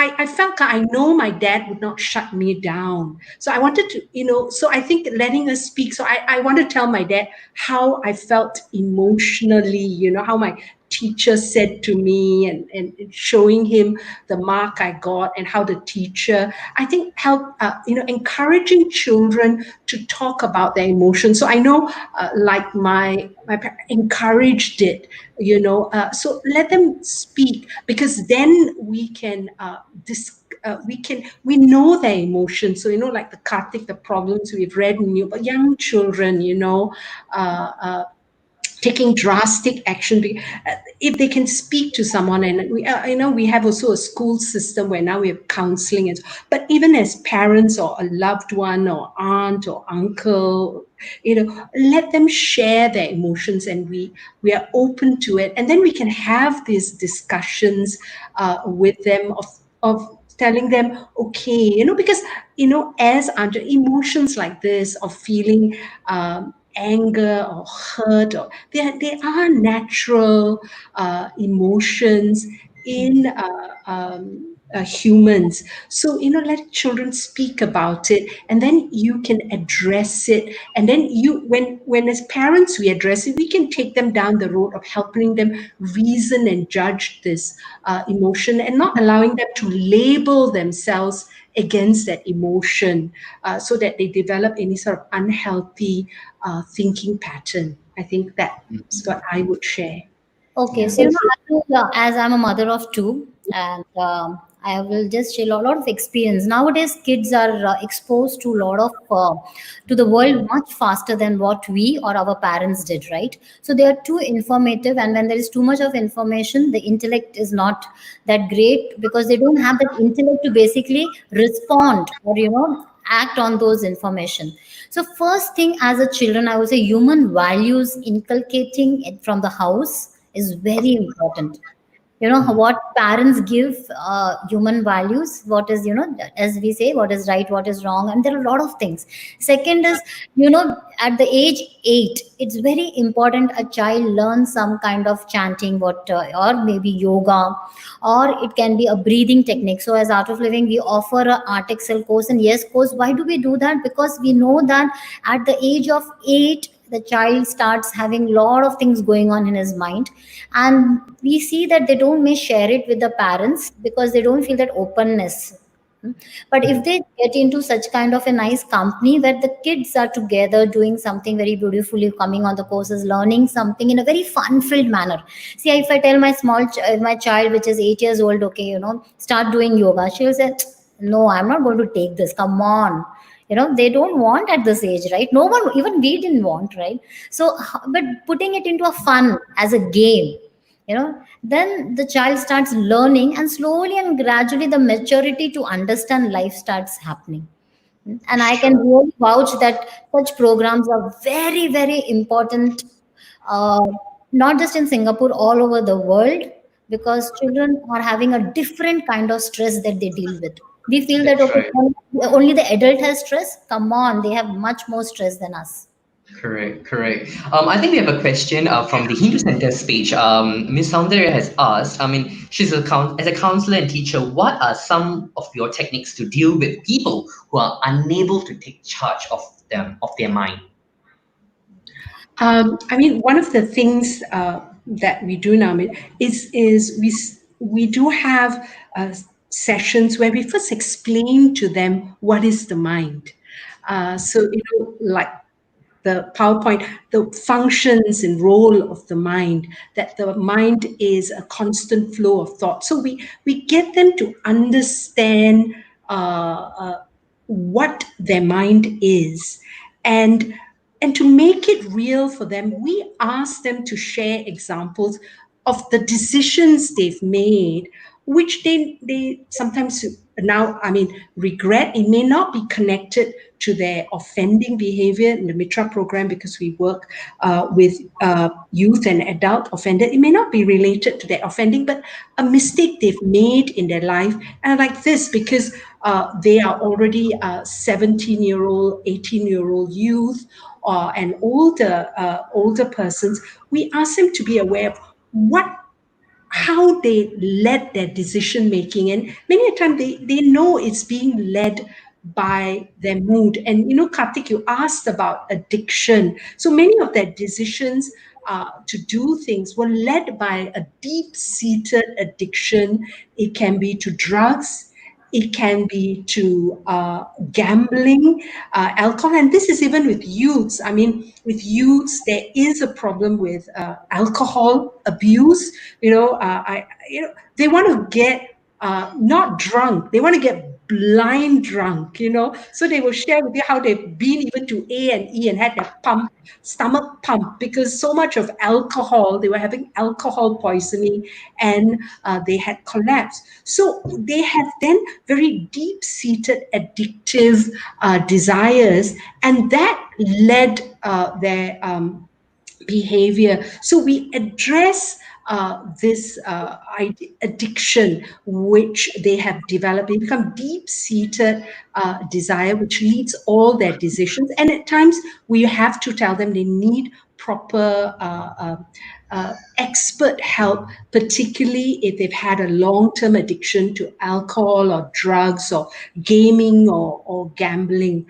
I felt I know my dad would not shut me down. So I wanted to, so I think letting us speak. So I want to tell my dad how I felt emotionally, how my teacher said to me, and showing him the mark I got and how the teacher, I think, help, encouraging children to talk about their emotions. So I know, like my parents encouraged it, so let them speak, because then we can we know their emotions. So like the Karthik, the problems we've read in you, but young children, taking drastic action, if they can speak to someone. And we have also a school system where now we have counseling, but even as parents or a loved one or aunt or uncle, let them share their emotions, and we are open to it, and then we can have these discussions with them of telling them, okay, because as under emotions like this of feeling anger or hurt, or they are natural emotions in humans. So let children speak about it, and then you can address it, and then when as parents we address it, we can take them down the road of helping them reason and judge this emotion, and not allowing them to label themselves against that emotion, so that they develop any sort of unhealthy thinking pattern. I think that's what I would share. Okay, Yeah. so as I'm a mother of two, and I will just share a lot of experience. Nowadays, kids are exposed to a lot of to the world much faster than what we or our parents did, right? So they are too informative, and when there is too much of information, the intellect is not that great because they don't have that intellect to basically respond or act on those information. So first thing as a children, I would say human values inculcating it from the house is very important. What parents give human values, what is as we say, what is right, what is wrong, and there are a lot of things. Second is, at the age 8, it's very important a child learns some kind of chanting, what or maybe yoga, or it can be a breathing technique. So as Art of Living, we offer a art excel course, and yes course. Why do we do that? Because we know that at the age of 8 the child starts having a lot of things going on in his mind, and we see that they don't may share it with the parents because they don't feel that openness. But if they get into such kind of a nice company where the kids are together doing something very beautifully, coming on the courses, learning something in a very fun filled manner. See, if I tell my my child which is 8 years old, okay, start doing yoga, she'll say, no, I'm not going to take this, come on. They don't want at this age, right? No one, even we didn't want, right? So but putting it into a fun as a game, then the child starts learning, and slowly and gradually the maturity to understand life starts happening. And I can really vouch that such programs are very, very important, uh, not just in Singapore, all over the world, because children are having a different kind of stress that they deal with. We feel that, That's okay, right. only the adult has stress. Come on, they have much more stress than us. Correct, correct. I think we have a question from the Hindu Center's page. Ms. Soundarya has asked, I mean, as a counselor and teacher, what are some of your techniques to deal with people who are unable to take charge of their mind? I mean, one of the things that we do now is we do have sessions where we first explain to them what is the mind. So like the PowerPoint, the functions and role of the mind, that the mind is a constant flow of thought. So we get them to understand what their mind is, and to make it real for them, we ask them to share examples of the decisions they've made, which they sometimes now, I mean, regret. It may not be connected to their offending behavior in the Mitra program, because we work with youth and adult offender. It may not be related to their offending, but a mistake they've made in their life. And like this, because they are already 17-year-old, 18-year-old youth, and older persons, we ask them to be aware of how they led their decision making. And many a time they know it's being led by their mood. And Karthik, you asked about addiction. So many of their decisions to do things were led by a deep-seated addiction. It can be to drugs, it can be to gambling, alcohol, and this is even with youths. I mean, with youths, there is a problem with alcohol abuse. They want to get not drunk; they want to get blind drunk. So they will share with you how they've been even to A&E and had their stomach pump, because so much of alcohol, they were having alcohol poisoning, and they had collapsed. So they have then very deep-seated addictive desires, and that led their behavior. So we address this addiction which they have developed. They become deep-seated desire, which leads all their decisions. And at times we have to tell them they need proper expert help, particularly if they've had a long-term addiction to alcohol or drugs or gaming or gambling.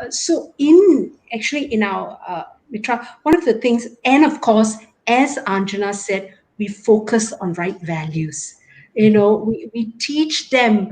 So in our Mitra, one of the things, and of course, as Anjana said, we focus on right values. We teach them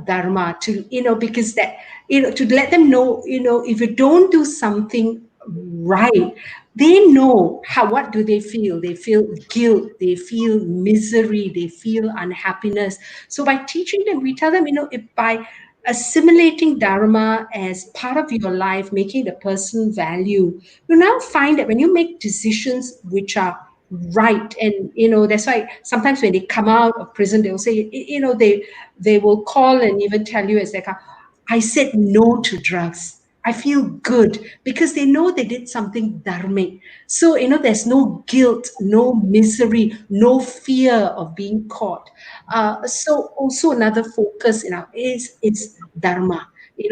dharma to, because that, to let them know, if you don't do something right, they know how, what do they feel? They feel guilt, they feel misery, they feel unhappiness. So by teaching them, we tell them, if by assimilating dharma as part of your life, making the person value, you now find that when you make decisions which are right, and that's why sometimes when they come out of prison, they'll say, they will call and even tell you as they come, I said no to drugs. I feel good, because they know they did something dharmic. So, there's no guilt, no misery, no fear of being caught. So also another focus is dharma,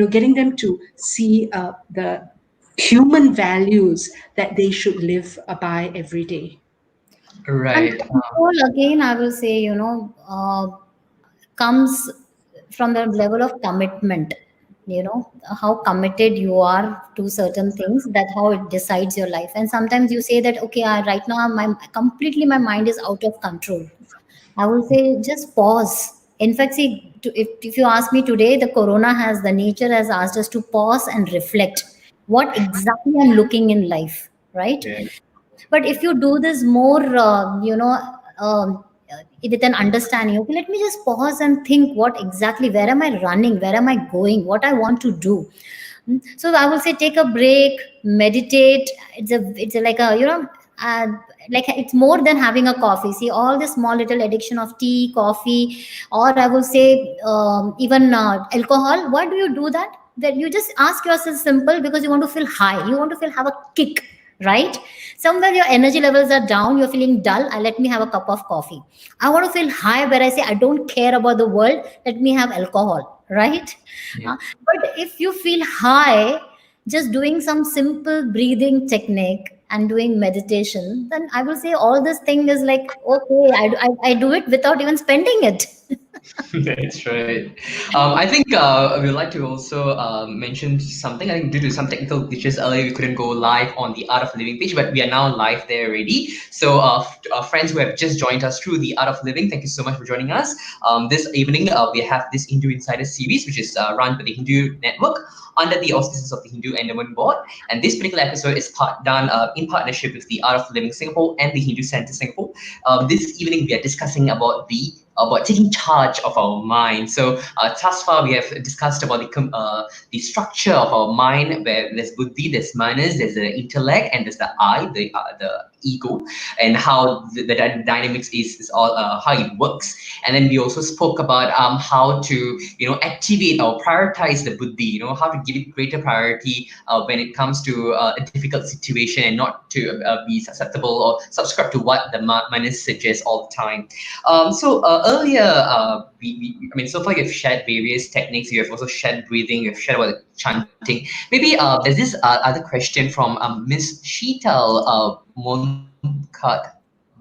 getting them to see the human values that they should live by every day. And Right. control, again, I will say, comes from the level of commitment. How committed you are to certain things, that how it decides your life. And sometimes you say that, okay, right now my mind is out of control. I will say just pause. In fact, see, if you ask me today, the nature has asked us to pause and reflect what exactly I'm looking in life, right? Yeah. But if you do this more, with an understanding, okay, let me just pause and think, what exactly, where am I running? Where am I going? What I want to do? So I will say, take a break, meditate. Like a, like it's more than having a coffee. See, all this small little addiction of tea, coffee, or I will say even alcohol. Why do you do that? That you just ask yourself simple, because you want to feel high. You want to feel have a kick, right? Somewhere your energy levels are down, you're feeling dull. Let me have a cup of coffee. I want to feel high, where I say I don't care about the world. Let me have alcohol, right? Yeah. Uh, but if you feel high, just doing some simple breathing technique and doing meditation, then I will say all this thing is like, okay, I do it without even spending it. That's right. I think we would like to also mention something. I think due to some technical glitches earlier, we couldn't go live on the Art of Living page, but we are now live there already. So, to our friends who have just joined us through the Art of Living, thank you so much for joining us. This evening, we have this Hindu Insider series, which is run by the Hindu Network under the auspices of the Hindu Endowment Board. And this particular episode is done in partnership with the Art of Living Singapore and the Hindu Center Singapore. This evening, we are discussing about taking charge of our mind. So thus far we have discussed about the structure of our mind, where there's buddhi, there's manas, there's the intellect, and there's the I, the ego, and how the dynamics is all how it works. And then we also spoke about how to activate or prioritize the buddhi, how to give it greater priority when it comes to a difficult situation, and not to be susceptible or subscribe to what the manas suggest all the time. So earlier, I mean, so far you've shared various techniques. You have also shared breathing. You've shared about chanting. Maybe there's this other question from Ms Sheetal Monkat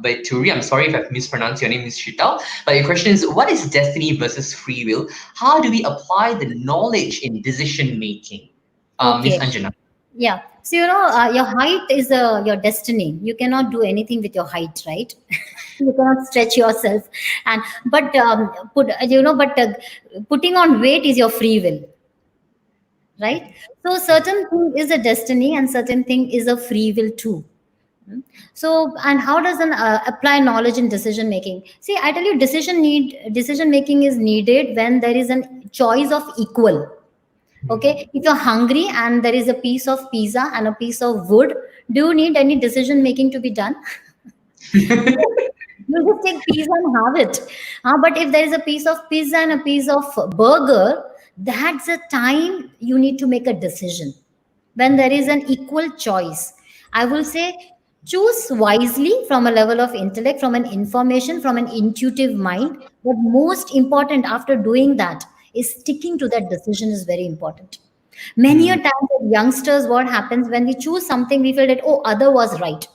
Baituri. I'm sorry if I've mispronounced your name, Ms Sheetal. But your question is, what is destiny versus free will? How do we apply the knowledge in decision making? Ms Okay. Anjana. Yeah. So, your height is your destiny. You cannot do anything with your height, right? You cannot stretch yourself. And but putting on weight is your free will, right? So certain thing is a destiny, and certain thing is a free will too. So, and how does an apply knowledge in decision making? See, I tell you, decision making is needed when there is a choice of equal. Okay, if you're hungry and there is a piece of pizza and a piece of wood, do you need any decision making to be done? You just take pizza and have it. But if there is a piece of pizza and a piece of burger, that's the time you need to make a decision. When there is an equal choice, I will say, choose wisely from a level of intellect, from an information, from an intuitive mind. But most important after doing that is sticking to that decision is very important. Many a Hmm. time with youngsters, what happens when we choose something, we feel that, oh, other was right.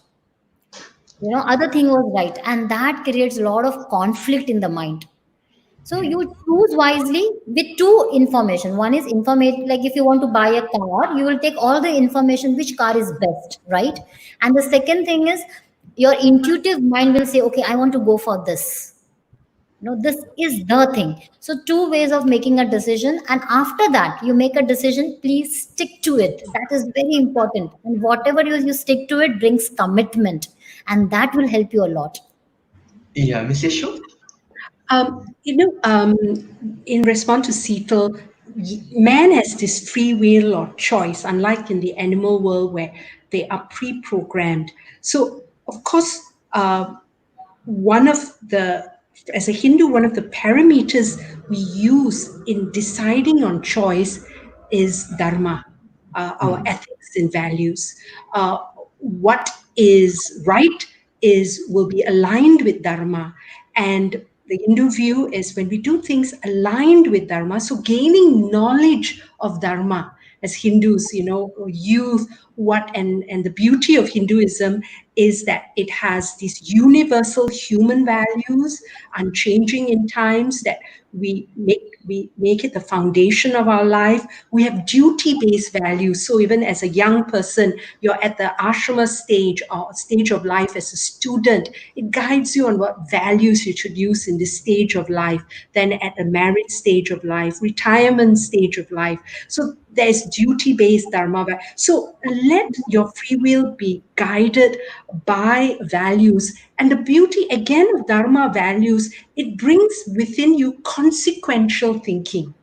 Other thing was right. And that creates a lot of conflict in the mind. So Yeah. you choose wisely with two information. One is information, like if you want to buy a car, you will take all the information which car is best, right? And the second thing is your intuitive mind will say, okay, I want to go for this. This is the thing. So two ways of making a decision, and after that you make a decision, please stick to it. That is very important, and whatever you stick to it brings commitment, and that will help you a lot. Yeah, Ms Yasho? You know, in response to Seatal, man has this free will or choice, unlike in the animal world where they are pre-programmed. So, of course, one of the, as a Hindu, one of the parameters we use in deciding on choice is dharma, our ethics and values. What is right is will be aligned with dharma, and the Hindu view is when we do things aligned with dharma, so gaining knowledge of dharma as Hindus, youth, and the beauty of Hinduism is that it has these universal human values, unchanging in times, that we make it the foundation of our life. We have duty-based values. So even as a young person, you're at the ashrama stage or stage of life as a student, it guides you on what values you should use in this stage of life. Then at the married stage of life, retirement stage of life. So there's duty-based dharma. So let your free will be guided by values. And the beauty again of dharma values, it brings within you consequential thinking.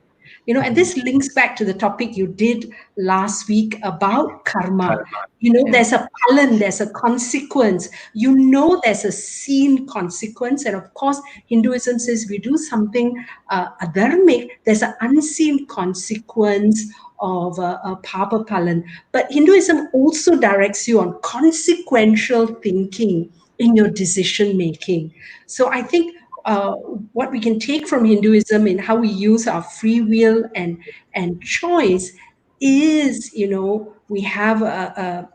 And this links back to the topic you did last week about karma. Yeah. There's a palan, there's a consequence. There's a seen consequence. And of course, Hinduism says we do something adharmic, there's an unseen consequence of a papa palan. But Hinduism also directs you on consequential thinking in your decision making. So I think what we can take from Hinduism in how we use our free will and choice is, we have a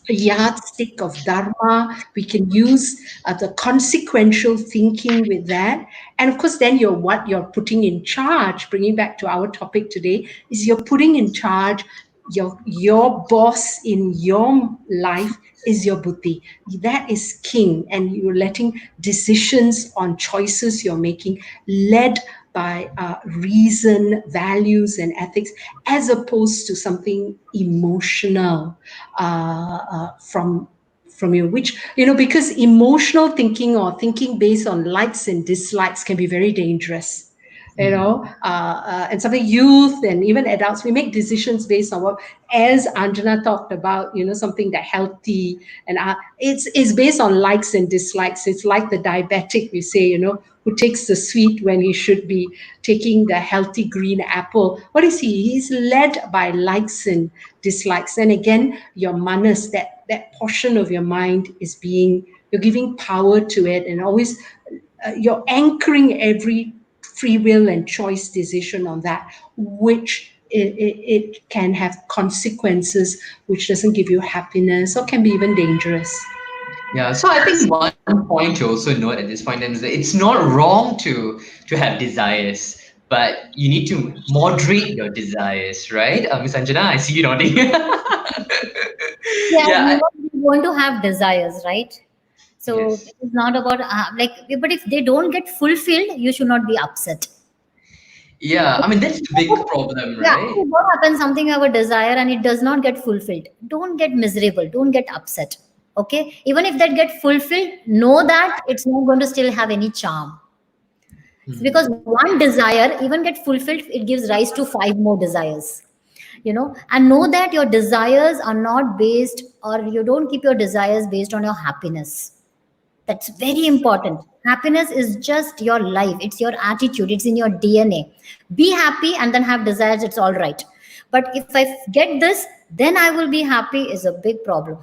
yardstick of dharma. We can use the consequential thinking with that. And of course, then what you're putting in charge, bringing back to our topic today, is you're putting in charge, your boss in your life is your buddhi. That is king, and you're letting decisions on choices you're making led by reason, values, and ethics, as opposed to something emotional from you, which, because emotional thinking or thinking based on likes and dislikes can be very dangerous. And something youth and even adults, we make decisions based on what, as Anjana talked about, something that healthy, and it's based on likes and dislikes. It's like the diabetic, we say, who takes the sweet when he should be taking the healthy green apple. What is he? He's led by likes and dislikes. And again, your manas, that portion of your mind you're giving power to it, and always you're anchoring every free will and choice decision on that, which it can have consequences which doesn't give you happiness or can be even dangerous. Yeah, so I think one point to also note at this point is that it's not wrong to have desires, but you need to moderate your desires, right? Ms Anjana, I see you nodding. Yeah, Yeah, we want to have desires, right? So yes. it's not about but if they don't get fulfilled, you should not be upset. Yeah, I mean, that's the big problem, Yeah, right? so what happens? Something you have a desire and it does not get fulfilled. Don't get miserable. Don't get upset. Okay, even if that get fulfilled, know that it's not going to still have any charm. Because one desire, even get fulfilled, it gives rise to five more desires. And know that your desires are not based, or you don't keep your desires based on your happiness. That's very important. Happiness is just your life. It's your attitude. It's in your DNA. Be happy and then have desires. It's all right. But if I get this, then I will be happy is a big problem.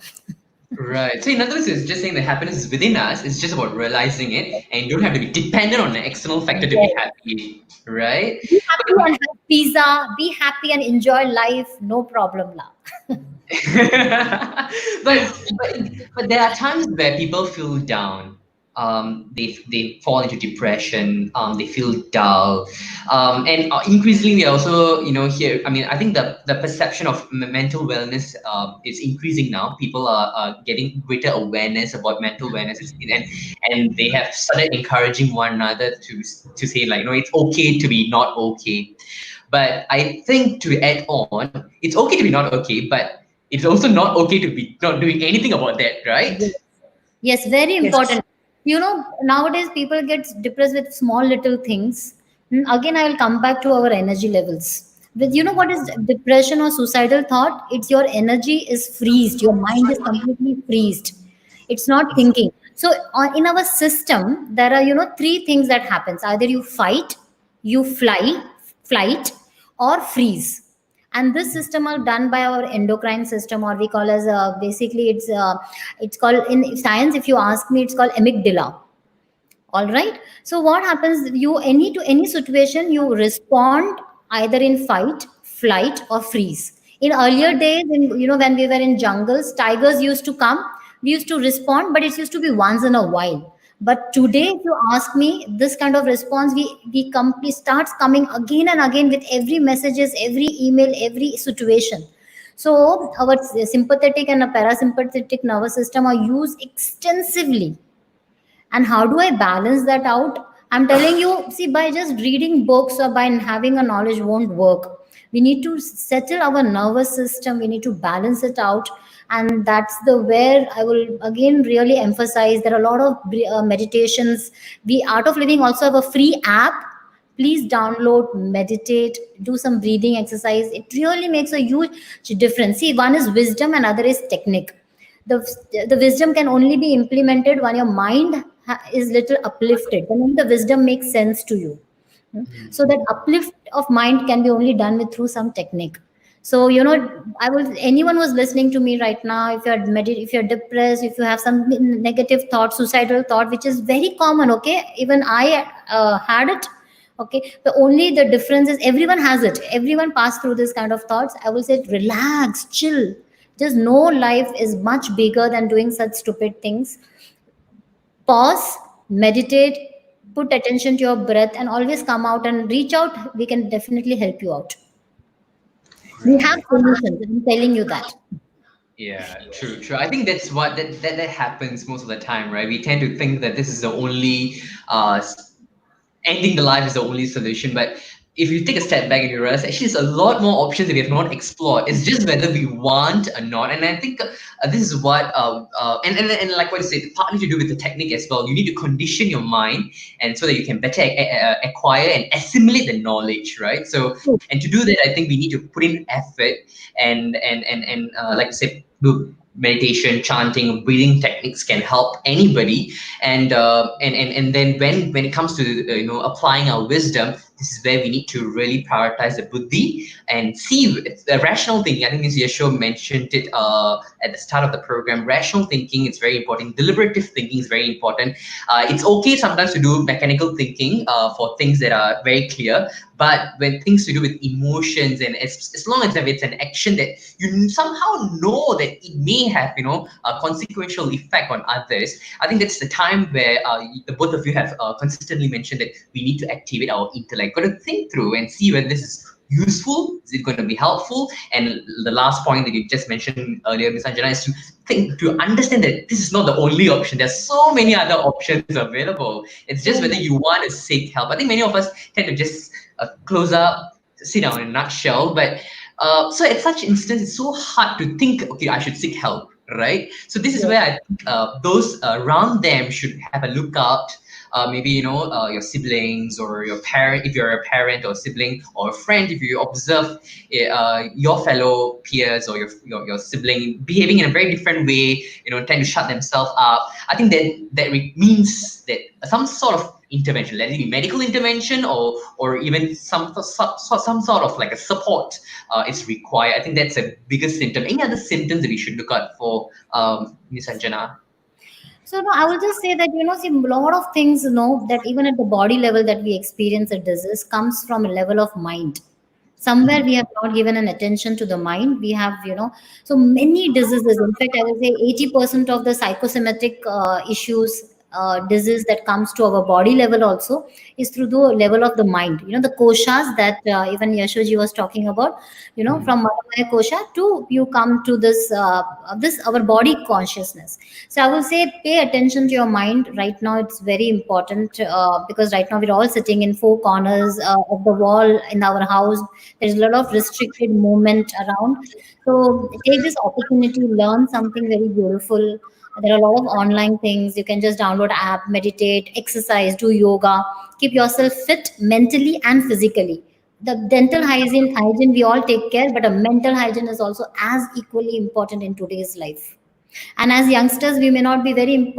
Right. So in other words, it's just saying that happiness is within us. It's just about realizing it, and you don't have to be dependent on an external factor to be Yes. happy, right? Be happy and have pizza. Be happy and enjoy life. No problem, lah. but, but but there are times where people feel down. they fall into depression, they feel dull, and increasingly we also here. I mean, I think the perception of mental wellness is increasing now. People are getting greater awareness about mental wellness, and they have started encouraging one another to say, like, it's okay to be not okay. But I think, to add on, it's okay to be not okay, but it's also not okay to be not doing anything about that, right? Yes, yes, very Yes. important. Nowadays people get depressed with small little things. Again, I will come back to our energy levels. With what is depression or suicidal thought? It's your energy is freezed. Your mind is completely freezed. It's not thinking. So in our system, there are three things that happens. Either you fight, you flight, or freeze. And this system are done by our endocrine system, or we call as basically it's called in science, if you ask me, it's called amygdala. All right. So what happens, you any situation you respond either in fight, flight, or freeze. In earlier days, when we were in jungles, tigers used to come, we used to respond, but it used to be once in a while. But today, if you ask me, this kind of response, we complete starts coming again and again with every messages, every email, every situation. So our sympathetic and a parasympathetic nervous system are used extensively. And how do I balance that out? I'm telling you, see, by just reading books or by having a knowledge won't work. We need to settle our nervous system, we need to balance it out. And that's the where I will again really emphasize, there are a lot of meditations. We Art of Living also have a free app. Please download, meditate, do some breathing exercise. It really makes a huge difference. See, one is wisdom and other is technique. The wisdom can only be implemented when your mind is little uplifted, then the wisdom makes sense to you. So that uplift of mind can be only done with through some technique. So I will, anyone who's listening to me right now, if you're if you're depressed, if you have some negative thought, suicidal thought, which is very common, okay, even I had it. Okay, the difference is everyone has it, everyone passed through this kind of thoughts. I will say relax, chill. Just know life is much bigger than doing such stupid things. Pause, meditate, put attention to your breath, and always come out and reach out. We can definitely help you out. We have Right. solutions. I'm telling you that. Yeah, true, true. I think that's what that happens most of the time, right? We tend to think that this is the only ending the life is the only solution. But if you take a step back and you realize actually there's a lot more options that we have not explored. It's just whether we want or not. And I think this is what and like what you said, partly to do with the technique as well. You need to condition your mind, and so that you can better acquire and assimilate the knowledge, right? So, and to do that, I think we need to put in effort and like I said, do meditation, chanting, breathing techniques can help anybody. And then when it comes to applying our wisdom, this is where we need to really prioritize the buddhi and see the rational thinking. I think Ms Yasho mentioned it at the start of the program. Rational thinking is very important. Deliberative thinking is very important. It's okay sometimes to do mechanical thinking for things that are very clear, but when things to do with emotions, and as long as it's an action that you somehow know that it may have a consequential effect on others, I think that's the time where the both of you have consistently mentioned that we need to activate our intellect. Got to think through and see whether this is useful, is it going to be helpful. And the last point that you just mentioned earlier, Ms Anjana, is to think, to understand that this is not the only option. There's so many other options available. It's just whether you want to seek help. I think many of us tend to just close up, sit down in a nutshell. But so at such instance, it's so hard to think, okay, I should seek help, right? So this is where I think those around them should have a lookout. Maybe your siblings or your parent, if you're a parent or sibling, or a friend, if you observe your fellow peers or your sibling behaving in a very different way, tend to shut themselves up. I think that means that some sort of intervention, let it be medical intervention or even some sort of like a support is required. I think that's a bigger symptom. Any other symptoms that we should look out for, Ms. Anjana? So no, I will just say that see, a lot of things that even at the body level that we experience a disease comes from a level of mind. Somewhere we have not given an attention to the mind. We have so many diseases. In fact, I would say 80% of the psychosomatic issues disease that comes to our body level also is through the level of the mind. The koshas that even Yashoji was talking about. From Manomaya kosha to you come to this our body consciousness. So I will say pay attention to your mind right now. It's very important because right now we're all sitting in four corners of the wall in our house. There's a lot of restricted movement around. So take this opportunity, learn something very beautiful. There are a lot of online things. You can just download app, meditate, exercise, do yoga, keep yourself fit mentally and physically. The dental hygiene we all take care, but a mental hygiene is also as equally important in today's life. And as youngsters, we may not be very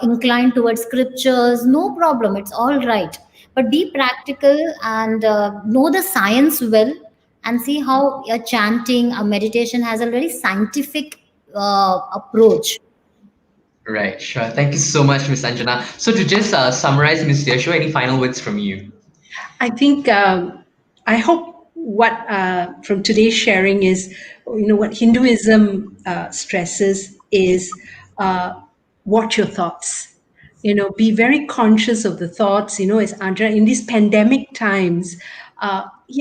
inclined towards scriptures. No problem, it's all right. But be practical and know the science well, and see how a chanting, a meditation has a very scientific approach. Right, sure. Thank you so much, Ms. Anjana. So to just summarize, Ms. Yasho, any final words from you? I think I hope what from today's sharing is, what Hinduism stresses is watch your thoughts. Be very conscious of the thoughts. As Andrea, in these pandemic times, we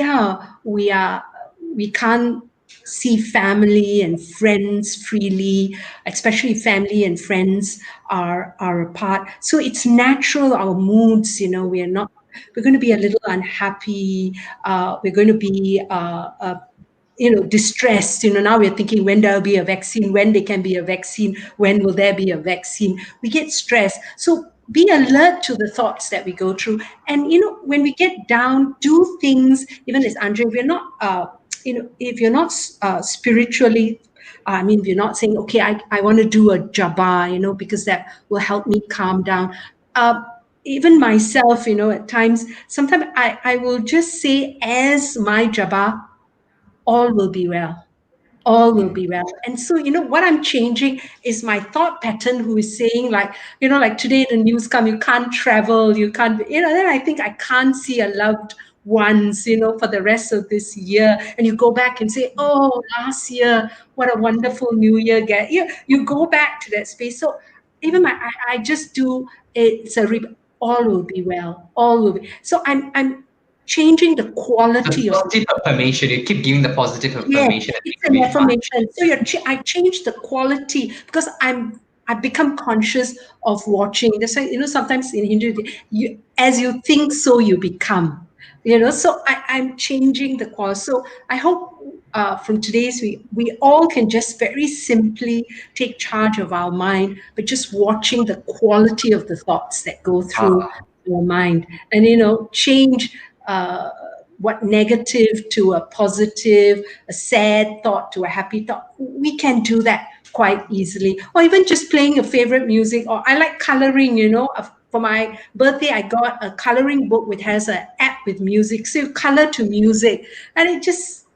can't see family and friends freely, especially family and friends are apart. So it's natural, our moods, we're going to be a little unhappy. We're going to be distressed. Now we're thinking, when there'll be a vaccine, when there can be a vaccine, when will there be a vaccine? We get stressed. So be alert to the thoughts that we go through. And, when we get down, do things, even as Andre, we're not, if you're not spiritually, we're not saying, okay, I want to do a japa, because that will help me calm down. Even myself, at times, sometimes I will just say, as my japa, all will be well. All will be well. And so, what I'm changing is my thought pattern, who is saying, like today the news come, you can't travel, you can't, then I think I can't see a loved ones, for the rest of this year. And you go back and say, oh, last year, what a wonderful new year. You go back to that space. So even I just do, all will be well. All will be. So I'm changing the quality The of. positive affirmation. You keep giving the positive Yeah, affirmation. That it's makes an me fun. affirmation. So I changed the quality because I've become conscious of watching. That's why, sometimes in Hindu, as you think, so you become. So I'm changing the quality. So I hope from today's we all can just very simply take charge of our mind, but just watching the quality of the thoughts that go through our mind, and change. What negative to a positive, a sad thought to a happy thought. We can do that quite easily. Or even just playing your favorite music. Or I like coloring, For my birthday, I got a coloring book which has an app with music. So you color to music. And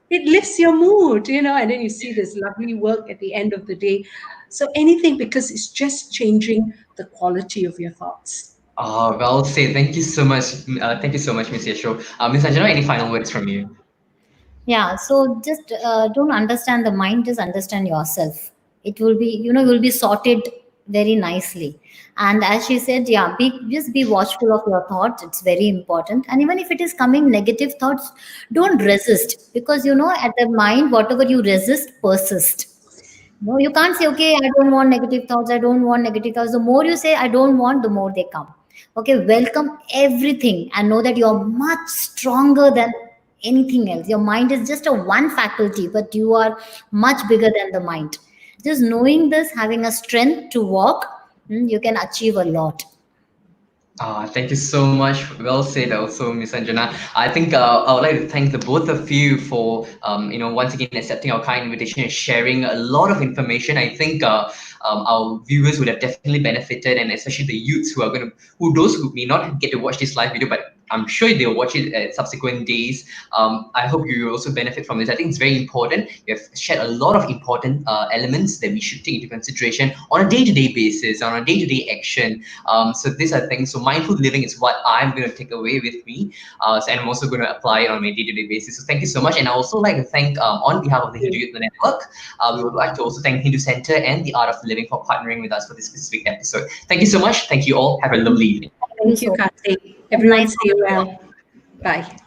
it lifts your mood, and then you see this lovely work at the end of the day. So anything, because it's just changing the quality of your thoughts. Well said. Thank you so much. Thank you so much, Ms. Yasho. Ms. Anjana, any final words from you? Yeah, so just don't understand the mind, just understand yourself. It will be, you'll be sorted very nicely. And as she said, yeah, just be watchful of your thoughts. It's very important. And even if it is coming negative thoughts, don't resist, because at the mind, whatever you resist persist. No, you can't say, okay, I don't want negative thoughts. I don't want negative thoughts. The more you say, I don't want, the more they come. Okay, welcome everything and know that you're much stronger than anything else. Your mind is just a one faculty, but you are much bigger than the mind. Just knowing this, having a strength to walk, you can achieve a lot. Thank you so much. Well said, also, Ms. Anjana. I think I would like to thank the both of you for, once again accepting our kind invitation and sharing a lot of information. I think our viewers would have definitely benefited, and especially the youths who those who may not get to watch this live video, but I'm sure they'll watch it at subsequent days. I hope you also benefit from this. I think it's very important. You have shared a lot of important elements that we should take into consideration on a day-to-day basis, on a day-to-day action. So these are things. So mindful living is what I'm going to take away with me, and I'm also going to apply it on my day-to-day basis. So thank you so much. And I also like to thank, on behalf of the Hindu Youth Network, we would like to also thank Hindu Center and the Art of Living for partnering with us for this specific episode. Thank you so much. Thank you all. Have a lovely evening. Thank you, Karthik. Everyone stay well. Bye.